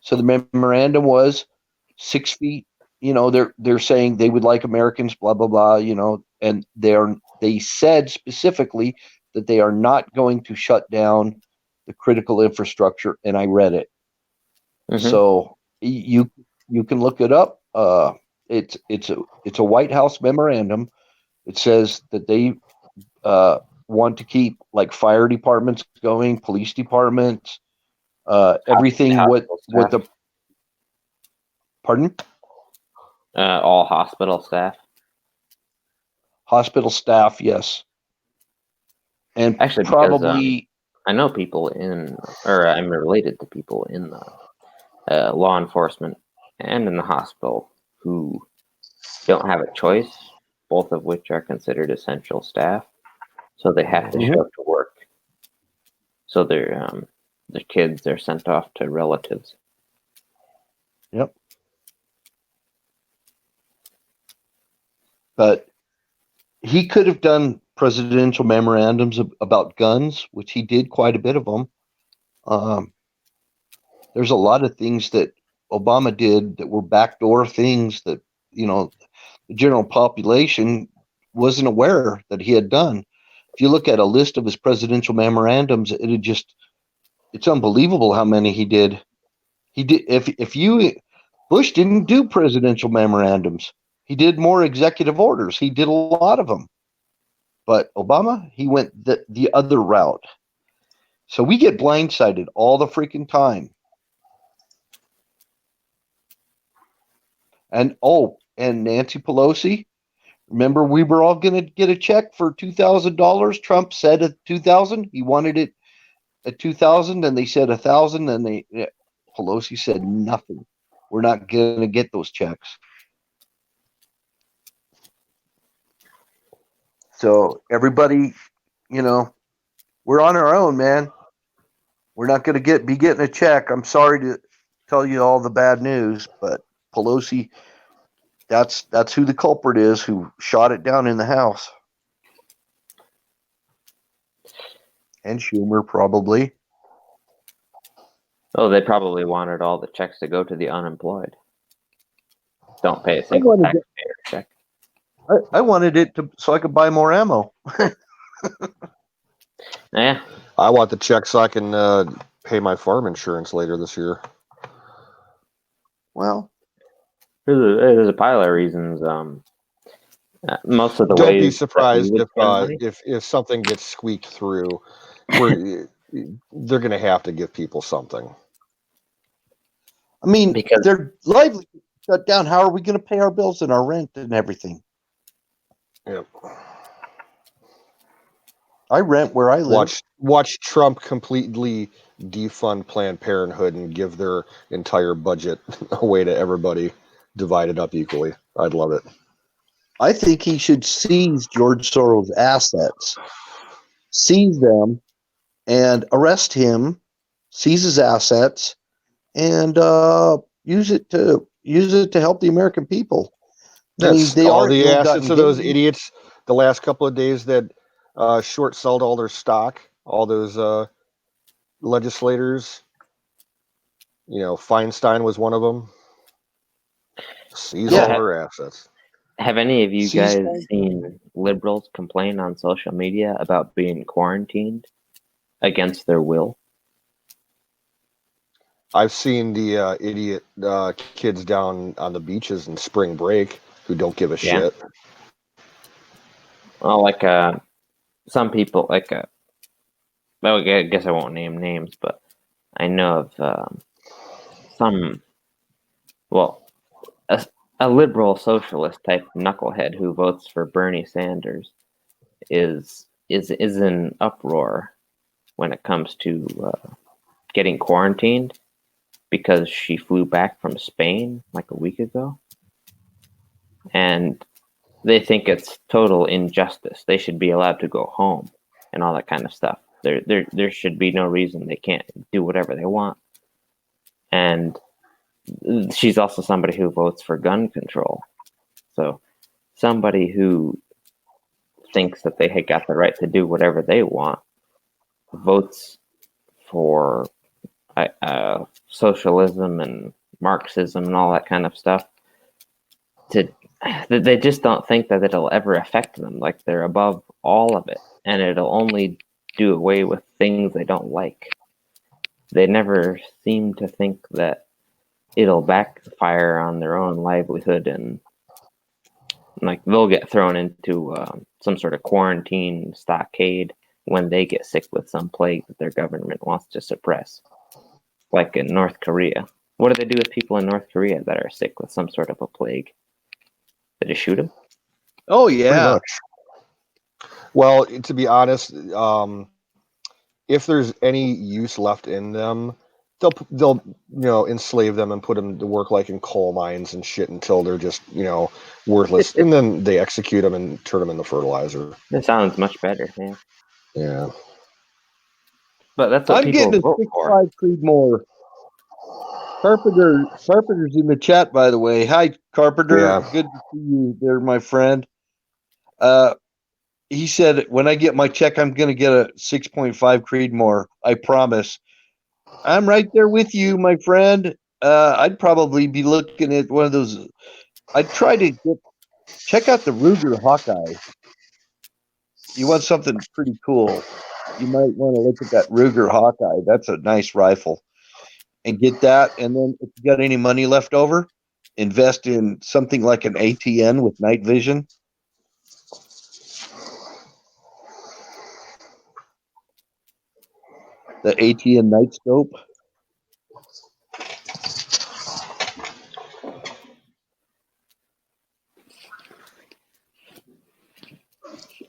So the memorandum was 6 feet. They're saying they would like Americans, blah blah blah. And they said specifically that they are not going to shut down the critical infrastructure. And I read it, so you can look it up. It's a White House memorandum. It says that they want to keep like fire departments going, police departments, everything. What the pardon? All hospital staff. Hospital staff, yes. And Actually, probably because I know people I'm related to people in the law enforcement and in the hospital who don't have a choice, both of which are considered essential staff. So they have to show up to work. So their kids are sent off to relatives. Yep. But he could have done presidential memorandums about guns, which he did quite a bit of them. There's a lot of things that Obama did that were backdoor things that, the general population wasn't aware that he had done. If you look at a list of his presidential memorandums, it's unbelievable how many he did. He did. Bush didn't do presidential memorandums. He did more executive orders. He did a lot of them. But Obama, he went the other route. So we get blindsided all the freaking time. And Nancy Pelosi, remember we were all going to get a check for $2,000. Trump said at 2,000. He wanted it at 2,000, and they said 1,000. And Pelosi said nothing. We're not going to get those checks. So everybody, we're on our own, man. We're not going to be getting a check. I'm sorry to tell you all the bad news, but Pelosi That's who the culprit is, who shot it down in the house. And Schumer probably. Oh, they probably wanted all the checks to go to the unemployed. Don't pay a I single wanted it, taxpayer check. I wanted it to so I could buy more ammo. Yeah, I want the check so I can pay my farm insurance later this year. Well, there's a pile of reasons. Most of the Don't be ways that we surprised would spend money. if something gets squeaked through, where they're going to have to give people something. I mean, Because they're lively shut down. How are we going to pay our bills and our rent and everything? Yep. I rent where I live. Watch Trump completely defund Planned Parenthood and give their entire budget away to everybody, divided up equally. I'd love it. I think he should seize George Soros' assets, seize them, and arrest him, seize his assets, and use it to help the American people. I mean, That's they all are the assets ill-gotten of those gains. idiots. The last couple of days that short sold all their stock, all those legislators. Feinstein was one of them. Seize so all Yeah, her assets. have any of you seize. guys seen liberals complain on social media about being quarantined against their will? I've seen the idiot kids down on the beaches in spring break who don't give a Yeah. shit. Well, like some people, well, I guess I won't name names, but I know of some, well, a liberal socialist type knucklehead who votes for Bernie Sanders is in uproar when it comes to getting quarantined because she flew back from Spain like a week ago, and they think it's total injustice. They should be allowed to go home and all that kind of stuff. There should be no reason they can't do whatever they want. And she's also somebody who votes for gun control. So somebody who thinks that they had got the right to do whatever they want votes for socialism and Marxism and all that kind of stuff. They just don't think that it'll ever affect them. Like they're above all of it, and it'll only do away with things they don't like. They never seem to think that it'll backfire on their own livelihood, and like they'll get thrown into some sort of quarantine stockade when they get sick with some plague that their government wants to suppress, like in North Korea. What do they do with people in North Korea that are sick with some sort of a plague? They just shoot them? Oh Pretty yeah, much. Well, to be honest, if there's any use left in them, they'll enslave them and put them to work like in coal mines and shit until they're just worthless, and then they execute them and turn them into fertilizer. That sounds much better, yeah. Yeah. But that's what I'm people getting a vote for. 6.5 Creed more. Carpenter's in the chat, by the way. Hi, Carpenter. Yeah. Good to see you there, my friend. He said, when I get my check, I'm going to get a 6.5 Creedmoor. I promise. I'm right there with you, my friend. I'd probably be looking at one of those. I'd try to check out the Ruger Hawkeye. You want something pretty cool, you might want to look at that Ruger Hawkeye. That's a nice rifle. And get that. And then if you got any money left over, invest in something like an ATN with night vision. The ATN night scope.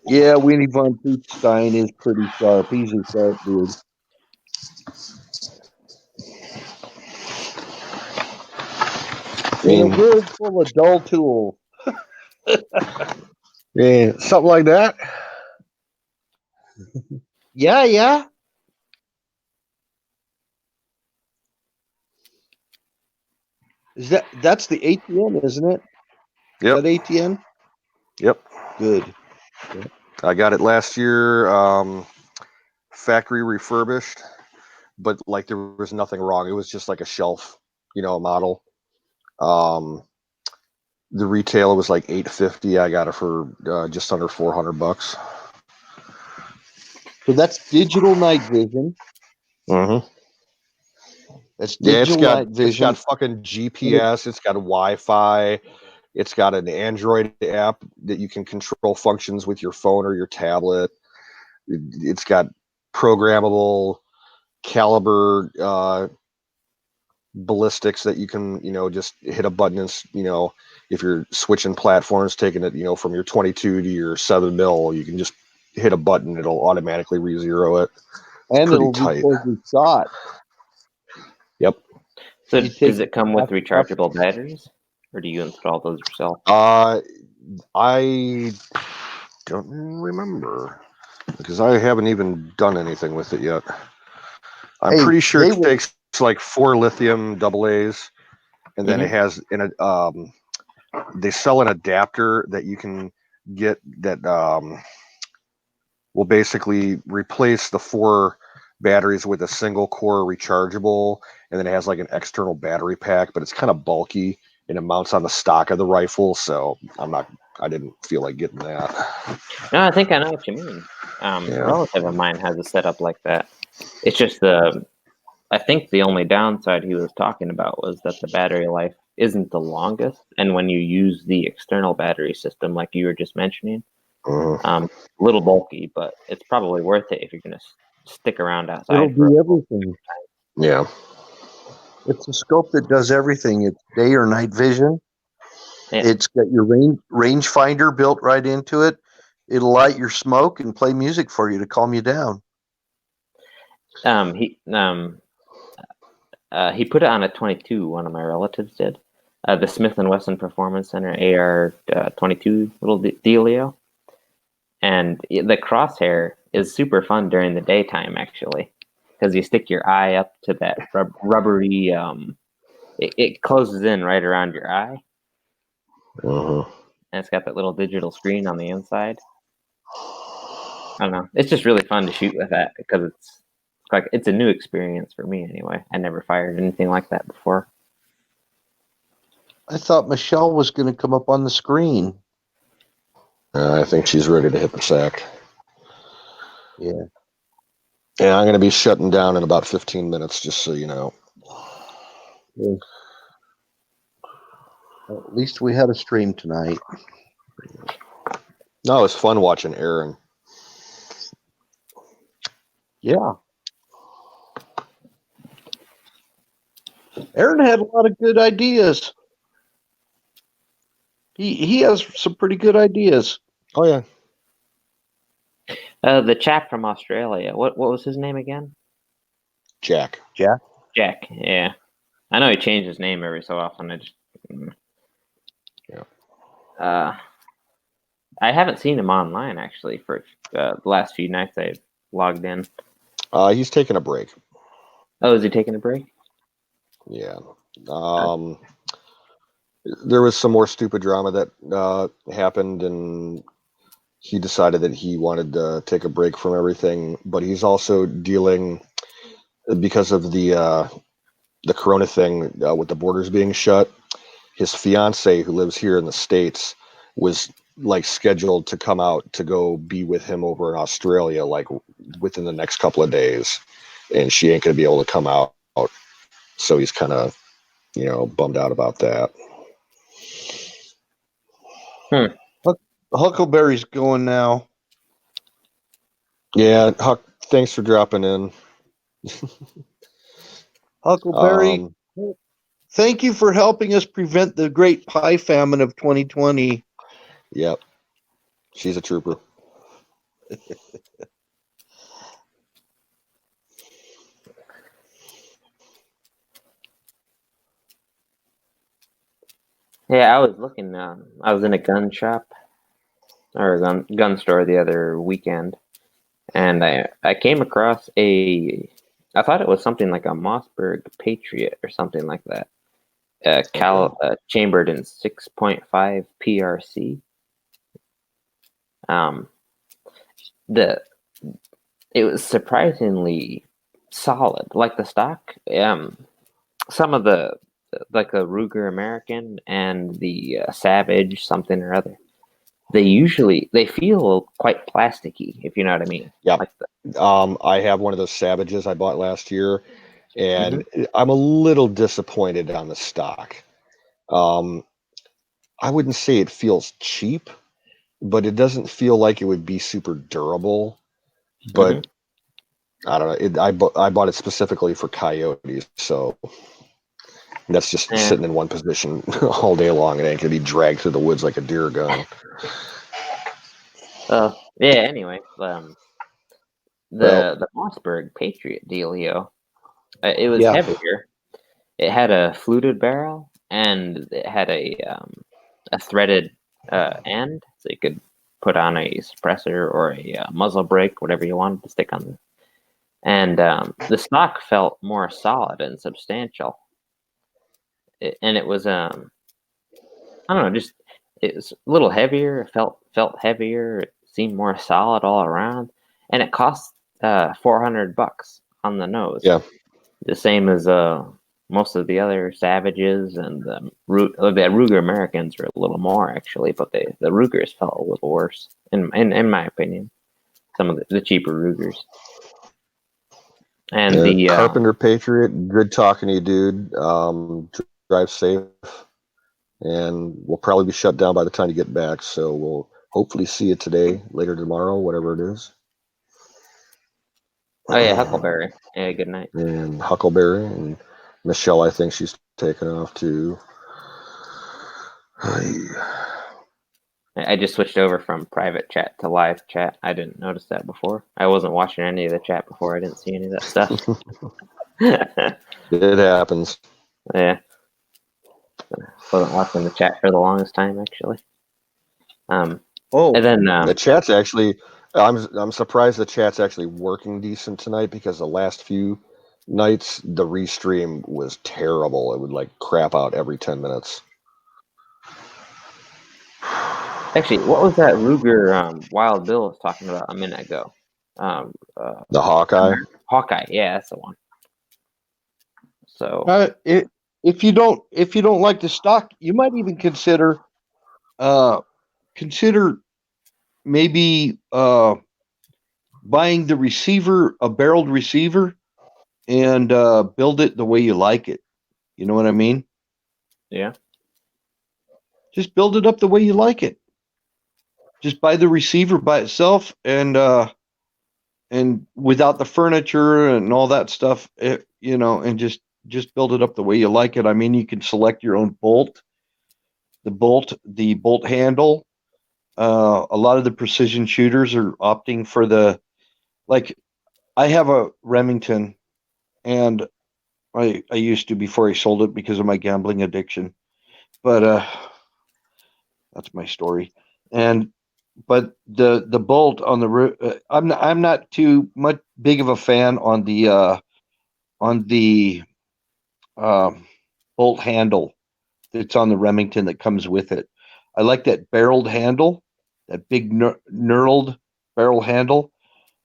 Yeah, Winnie von Stein is pretty sharp. He's a sharp dude. In a world full of dull tools. Yeah, something like that. Yeah. That's the ATN, isn't it? Yep. Is that ATN? Yep. Good. I got it last year, factory refurbished, but like there was nothing wrong. It was just like a shelf, model. The retail was like $850. I got it for just under $400. So that's digital night vision. Mm-hmm. That's Yeah, digital night it's vision. got fucking GPS. It's got Wi-Fi. It's got an Android app that you can control functions with your phone or your tablet. It's got programmable caliber ballistics that you can, just hit a button and, if you're switching platforms, taking it, from your 22 to your 7mm, you can just hit a button. It'll automatically re-zero it. And pretty it'll tight. record your shot. Yep. So You take does it come with the- rechargeable batteries, or do you install those yourself? I don't remember because I haven't even done anything with it yet. I'm Hey, pretty sure they it will- takes like 4 lithium AA's, and then it Mm-hmm. has they sell an adapter that you can get that will basically replace the 4 batteries with a single core rechargeable, and then it has like an external battery pack, but it's kind of bulky and it mounts on the stock of the rifle, so I didn't feel like getting that. No, I think I know what you mean. A Yeah. relative of mine has a setup like that. It's just I think the only downside he was talking about was that the battery life isn't the longest, and when you use the external battery system, like you were just mentioning, a little bulky, but it's probably worth it if you're going to stick around outside. It'll do everything. Yeah. It's a scope that does everything. It's day or night vision. Yeah. It's got your range finder built right into it. It'll light your smoke and play music for you to calm you down. He put it on a 22. One of my relatives did. The Smith & Wesson Performance Center AR 22 little dealio. And the crosshair is super fun during the daytime, actually, because you stick your eye up to that rubbery. It closes in right around your eye, and it's got that little digital screen on the inside. I don't know. It's just really fun to shoot with that because it's a new experience for me anyway. I never fired anything like that before. I thought Michelle was going to come up on the screen. I think she's ready to hit the sack. Yeah. Yeah, I'm going to be shutting down in about 15 minutes, just so you know. Yeah. Well, at least we had a stream tonight. No, it's fun watching Aaron. Yeah. Aaron had a lot of good ideas. He has some pretty good ideas. Oh, yeah. The chap from Australia. What was his name again? Jack. Jack. Jack. Yeah, I know he changed his name every so often. Yeah. I haven't seen him online actually for the last few nights I've logged in. He's taking a break. Oh, is he taking a break? Yeah. There was some more stupid drama that happened, and he decided that he wanted to take a break from everything, but he's also dealing because of the corona thing with the borders being shut. His fiance, who lives here in the States, was like scheduled to come out to go be with him over in Australia, like within the next couple of days, and she ain't gonna be able to come out. So he's kind of, bummed out about that. Huckleberry's going now. Yeah, Huck, thanks for dropping in. Huckleberry, thank you for helping us prevent the great pie famine of 2020. Yep. She's a trooper. Yeah, I was looking. I was in a gun shop or a gun store the other weekend, and I came across I thought it was something like a Mossberg Patriot or something like that. chambered in 6.5 PRC. It was surprisingly solid, like the stock. Some of the like the Ruger American and the Savage something or other, they feel quite plasticky, if you know what I mean. Yeah. Like I have one of those Savages I bought last year, and I'm a little disappointed on the stock. I wouldn't say it feels cheap, but it doesn't feel like it would be super durable. But I don't know. I bought it specifically for coyotes, so that's just sitting in one position all day long. It ain't gonna be dragged through the woods like a deer gun. Anyway, the Mossberg Patriot dealio, it was heavier. It had a fluted barrel and it had a threaded end, so you could put on a suppressor or a muzzle brake, whatever you wanted to stick on the. And the stock felt more solid and substantial. And it was I don't know, just it was a little heavier. It felt heavier. It seemed more solid all around, and it cost $400 on the nose. Yeah, the same as most of the other Savages, and the Ruger Americans are a little more actually, but the Rugers felt a little worse in my opinion. Some of the cheaper Rugers. And the Carpenter Patriot, good talking to you, dude. Drive safe, and we'll probably be shut down by the time you get back. So we'll hopefully see you today, later tomorrow, whatever it is. Oh yeah, Huckleberry. Yeah, good night. And Huckleberry and Michelle, I think she's taken off too. I just switched over from private chat to live chat. I didn't notice that before. I wasn't watching any of the chat before. I didn't see any of that stuff. It happens. Yeah. Wasn't watching the chat for the longest time, actually. And then the chat's actually, I'm surprised the chat's actually working decent tonight, because the last few nights the restream was terrible. It would like crap out every 10 minutes. Actually, what was that Ruger Wild Bill was talking about a minute ago? The Hawkeye? Hawkeye, yeah, that's the one. So if you don't like the stock, you might even consider maybe buying the receiver, a barreled receiver, and build it the way you like it. You know what I mean? Yeah. Just build it up the way you like it. Just buy the receiver by itself, and without the furniture and all that stuff, and just build it up the way you like it. I mean, you can select your own bolt, the bolt handle. A lot of the precision shooters are opting for like I have a Remington, and I used to before I sold it because of my gambling addiction, but that's my story. But the bolt on the I'm not too much big of a fan on the bolt handle that's on the Remington that comes with it. I like that barreled handle, that big knurled barrel handle.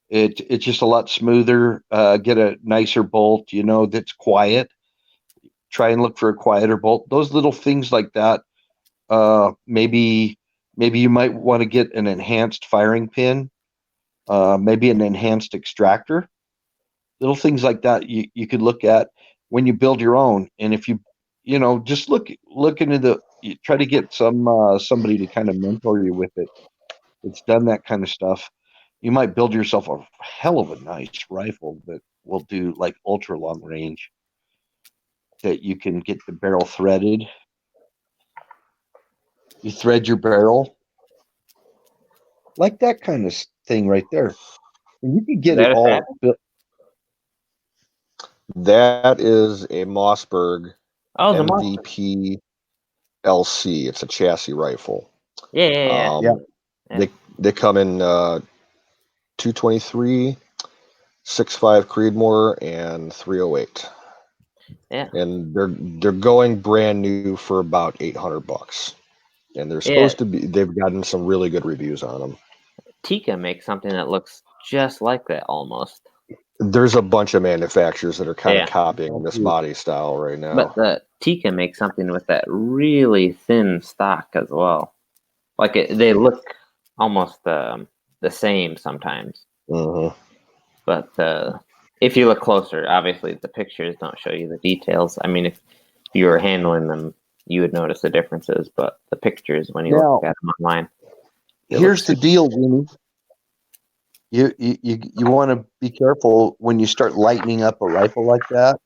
It's just a lot smoother. Get a nicer bolt, that's quiet. Try and look for a quieter bolt. Those little things like that. Maybe you might want to get an enhanced firing pin. Maybe an enhanced extractor. Little things like that you could look at when you build your own. And if you just look into try to get somebody to kind of mentor you with it. It's done that kind of stuff. You might build yourself a hell of a nice rifle that will do like ultra long range, that you can get the barrel threaded. You thread your barrel like that kind of thing right there. And you can get it all built. That is a Mossberg MVP LC. It's a chassis rifle. Yeah. They come in 223, 6.5 Creedmoor, and 308. Yeah. and they're going brand new for about $800, and they're supposed to be. They've gotten some really good reviews on them. Tika makes something that looks just like that almost. There's a bunch of manufacturers that are kind of Yeah. copying this body style right now. But the Tika makes something with that really thin stock as well. Like they look almost the same sometimes. Mhm. But if you look closer, obviously the pictures don't show you the details. I mean, if you were handling them, you would notice the differences. But the pictures, when you Now, look at them online, here's the deal, Winnie. You want to be careful when you start lightening up a rifle like that.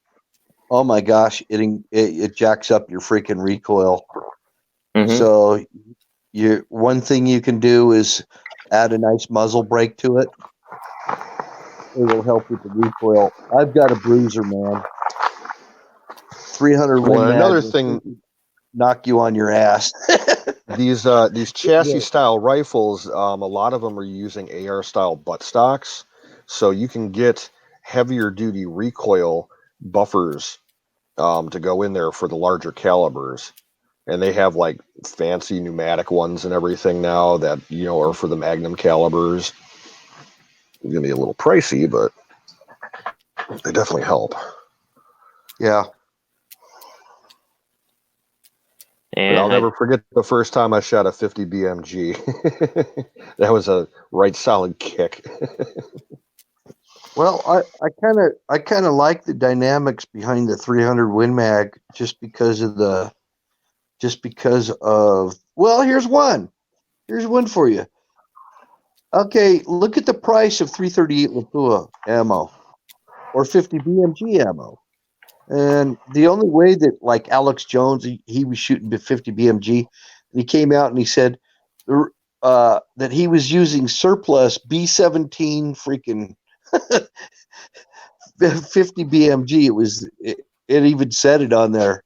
Oh my gosh, it jacks up your freaking recoil. Mhm. So one thing you can do is add a nice muzzle brake to it. It will help with the recoil. I've got a bruiser, man. 300 Win Well, Mag another will thing, knock you on your ass. these chassis style rifles, a lot of them are using AR style buttstocks, so you can get heavier duty recoil buffers to go in there for the larger calibers. And they have like fancy pneumatic ones and everything now that are for the Magnum calibers. It's gonna be a little pricey, but they definitely help. Yeah. But I'll never forget the first time I shot a 50 BMG. That was a right solid kick. Well, I kind of like the dynamics behind the 300 Win Mag just because of well, here's one. Here's one for you. Okay, look at the price of 338 Lapua ammo or 50 BMG ammo. And the only way that, like Alex Jones, he was shooting 50 BMG, and he came out and he said that he was using surplus B-17 freaking 50 BMG. It even said it on there,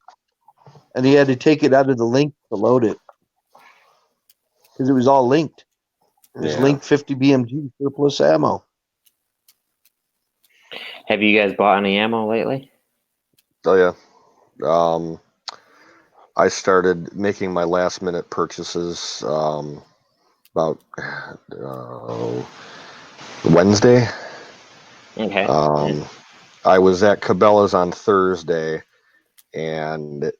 and he had to take it out of the link to load it because it was all linked. It was linked 50 BMG surplus ammo. Have you guys bought any ammo lately? Oh yeah. I started making my last minute purchases about Wednesday. Okay. I was at Cabela's on Thursday, and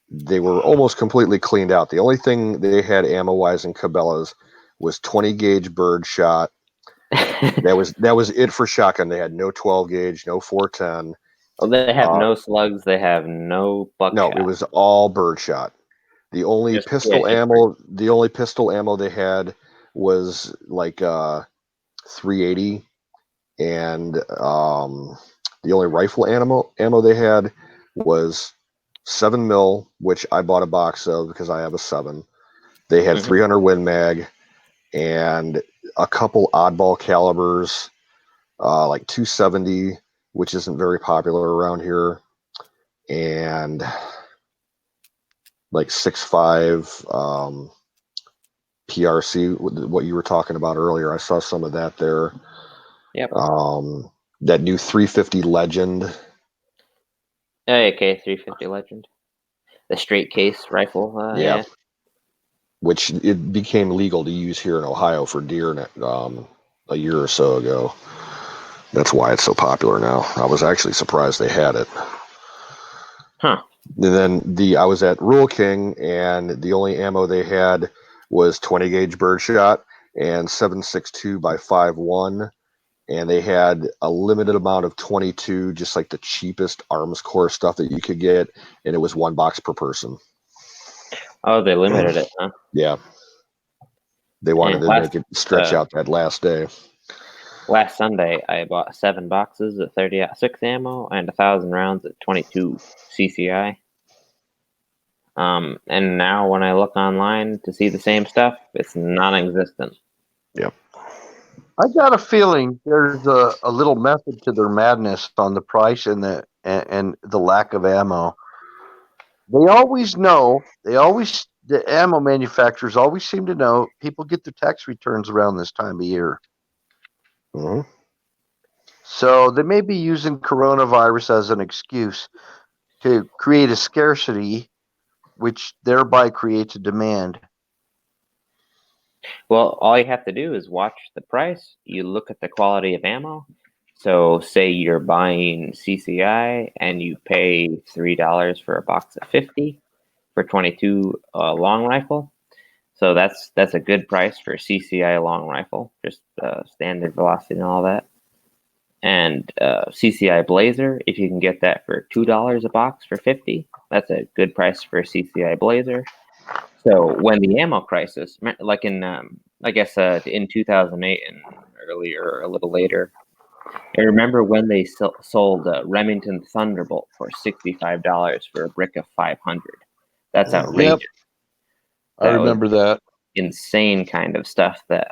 they were almost completely cleaned out. The only thing they had ammo-wise in Cabela's was 20 gauge bird shot. That was it for shotgun. They had no 12 gauge, no 410. Well, they have no slugs. They have no buckshot. No, it was all bird shot. The only pistol ammo they had was like 380, and the only rifle ammo they had was 7mm, which I bought a box of because I have a 7. They had 300 Win Mag and a couple oddball calibers, like 270, which isn't very popular around here, and like 6.5 PRC, what you were talking about earlier. I saw some of that there. Yep. That new 350 Legend. Okay, 350 Legend. The straight case rifle. Yeah. Which it became legal to use here in Ohio for deer a year or so ago. That's why it's so popular now. I was actually surprised they had it. Huh. And then I was at Rural King, and the only ammo they had was 20 gauge birdshot and 7.62 by 5.1, and they had a limited amount of 22, just like the cheapest arms core stuff that you could get, and it was one box per person. Oh, they limited it, huh? Yeah. They wanted to make it stretch out that last day. Last Sunday, I bought 7 boxes of 30-06 ammo and 1,000 rounds of 22 CCI. And now when I look online to see the same stuff, it's non-existent. Yep. I got a feeling there's a little method to their madness on the price and the lack of ammo. They always know. The ammo manufacturers always seem to know people get their tax returns around this time of year. Mm-hmm. So they may be using coronavirus as an excuse, to create a scarcity, which thereby creates a demand. Well, all you have to do is watch the price. You look at the quality of ammo. So, say you're buying CCI and you pay $3 for a box of 50 for 22 long rifle. So that's a good price for a CCI long rifle, just standard velocity and all that. And CCI Blazer, if you can get that for $2 a box for 50, that's a good price for a CCI Blazer. So when the ammo crisis, like in, I guess in 2008 and earlier, a little later, I remember when they sold Remington Thunderbolt for $65 for a brick of 500. That's outrageous. Yep, I That was remember that. insane kind of stuff that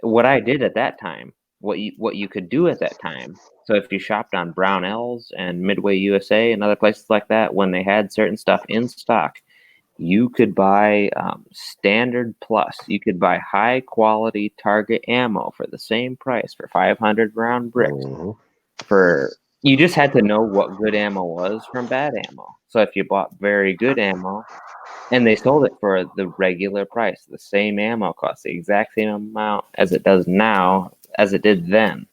what I did at that time, what you could do at that time. So if you shopped on Brownells and Midway USA and other places like that, when they had certain stuff in stock, you could buy standard plus. You could buy high quality target ammo for the same price for 500 round bricks. Mhm. You just had to know what good ammo was from bad ammo. So if you bought very good ammo, and they sold it for the regular price, the same ammo cost the exact same amount as it does now, as it did then.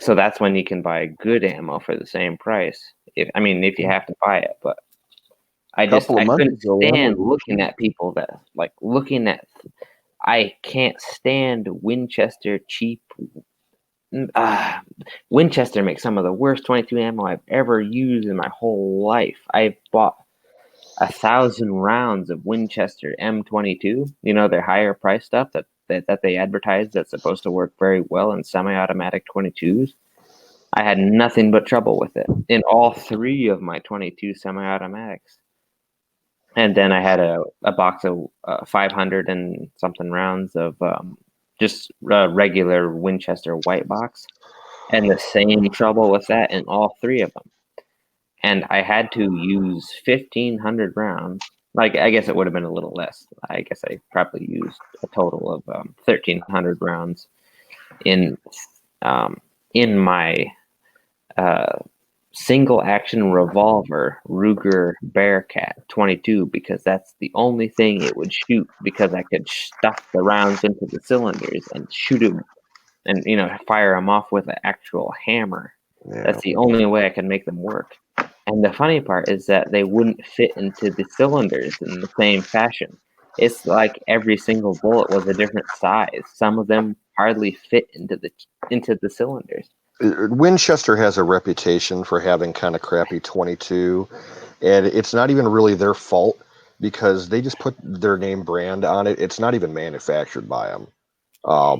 So that's when you can buy good ammo for the same price. If you have to buy it, but I Couple of months couldn't ago, stand ammo- looking at people that I can't stand Winchester cheap. Winchester makes some of the worst 22 ammo I've ever used in my whole life. I've bought 1,000 rounds of Winchester M22. You know, their higher price stuff that they advertise that's supposed to work very well in semi-automatic 22s. I had nothing but trouble with it in all 3 of my 22 semi-automatics. And then I had a box of 500 and something rounds of just regular Winchester white box, and the same trouble with that in all 3 of them. And I had to use 1,500 rounds. Like, I guess it would have been a little less. I guess I probably used a total of 1,300 rounds in my single action revolver Ruger Bearcat 22, because that's the only thing it would shoot, because I could stuff the rounds into the cylinders and shoot them and fire them off with an actual hammer. Yeah. That's the only way I could make them work. And the funny part is that they wouldn't fit into the cylinders in the same fashion. It's like every single bullet was a different size. Some of them hardly fit into the cylinders. Winchester has a reputation for having kind of crappy 22, and it's not even really their fault because they just put their name brand on it. It's not even manufactured by them.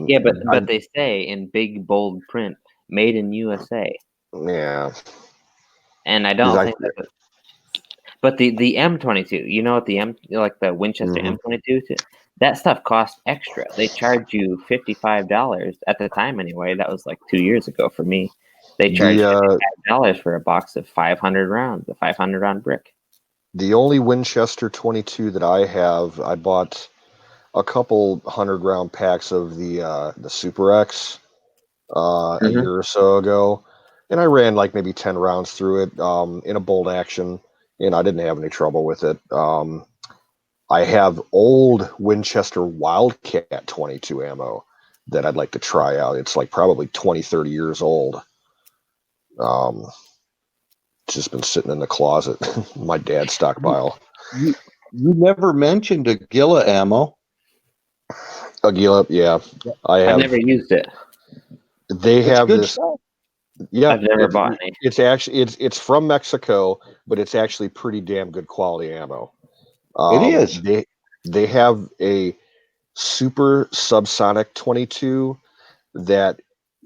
Yeah, but they say in big bold print, "Made in USA," Yeah, and I don't think that. But the M22, you know what the Winchester M22, that stuff costs extra. They charge you $55 at the time anyway. That was like 2 years ago for me. They charge $55 for a box of 500 rounds, a 500 round brick. The only Winchester 22 that I have, I bought a couple 100-round packs of the Super X a year or so ago, and I ran like maybe 10 rounds through it in a bolt action, and I didn't have any trouble with it. I have old Winchester Wildcat 22 ammo that I'd like to try out. It's like probably 20, 30 years old. It's just been sitting in the closet, my dad's stockpile. You never mentioned Aguila ammo. Aguila, yeah, I've never used it. They have good this. stuff. Yeah, I've never bought any. It's actually it's from Mexico, but it's actually pretty damn good quality ammo. It is. They have a super subsonic 22 that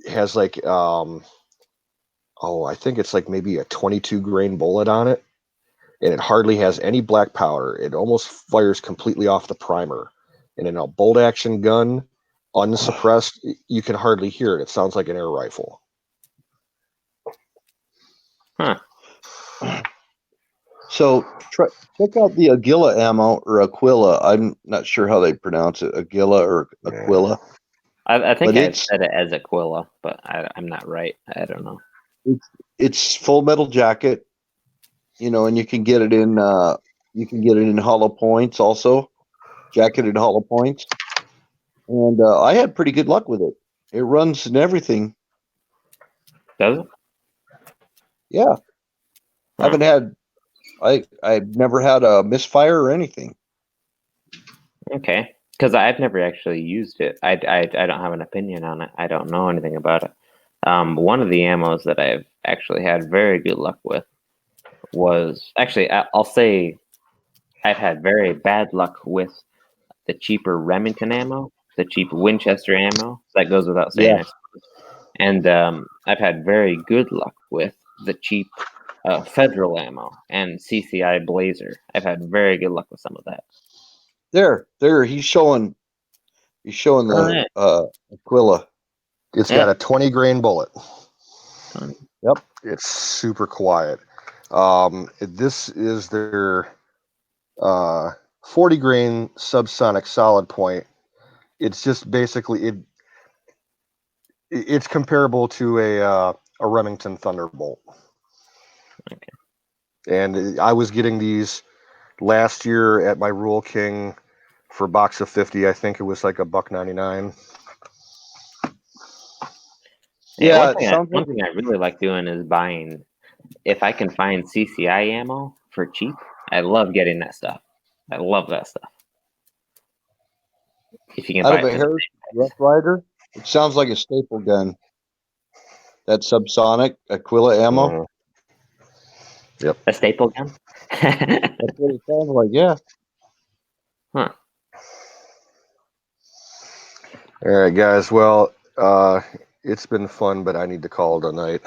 has like I think it's like maybe a 22 grain bullet on it, and it hardly has any black powder. It almost fires completely off the primer. And in a bolt action gun, unsuppressed, you can hardly hear it. It sounds like an air rifle. Huh. So check out the Aguila ammo or Aquila. I'm not sure how they pronounce it, Aguila or Aquila. I think But I've said it as Aquila, but I'm not right. I don't know. It's Full Metal Jacket, and you can get it in hollow points also, jacketed hollow points, and I had pretty good luck with it. It runs and everything. Does it? Yeah, Huh. haven't had I've never had a misfire or anything. Okay, because I've never actually used it. I don't have an opinion on it. I don't know anything about it. One of the ammos that I've actually had very good luck with was actually I'll say I've had very bad luck with the cheaper Remington ammo, the cheap Winchester ammo. That goes without saying. Yeah. And I've had very good luck with the cheap Federal ammo and CCI Blazer. I've had very good luck with some of that. There, he's showing the Aquila. It's Yeah. got a 20 grain bullet. Yep. It's super quiet. This is their 40 grain subsonic solid point. It's just basically it's comparable to a Remington Thunderbolt. Okay. And I was getting these last year at my Rural King for a box of 50. I think it was like $1.99. Yeah, One thing I really like doing is buying. If I can find CCI ammo for cheap, I love getting that stuff. I love that stuff. If you can out buy of a it for Harris Rough Rider, it sounds like a staple gun. That subsonic Aquila ammo. a staple gun. That's what it sounds like. Yeah. Huh. All right, guys. Well, it's been fun, but I need to call tonight.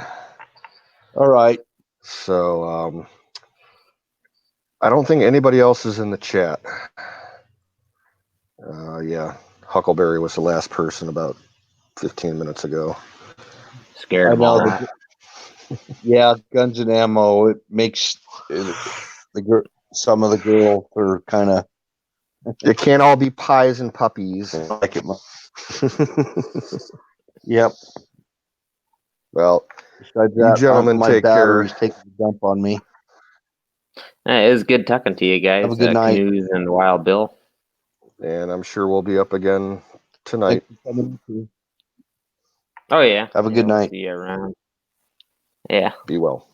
All right. So I don't think anybody else is in the chat. Yeah, Huckleberry was the last person about 15 minutes ago. Scared I them all. know. Yeah, guns and ammo. It makes some of the girls are kind of It can't all be pies and puppies. like it. Yep. Well, Besides you that, gentlemen my take care. battery's taking a dump on me. It was good talking to you guys. Have a good night. Canoes and Wild Bill. And I'm sure we'll be up again tonight. Thanks for coming in. Oh yeah. Have a good we'll night. see you around. Yeah. Be well.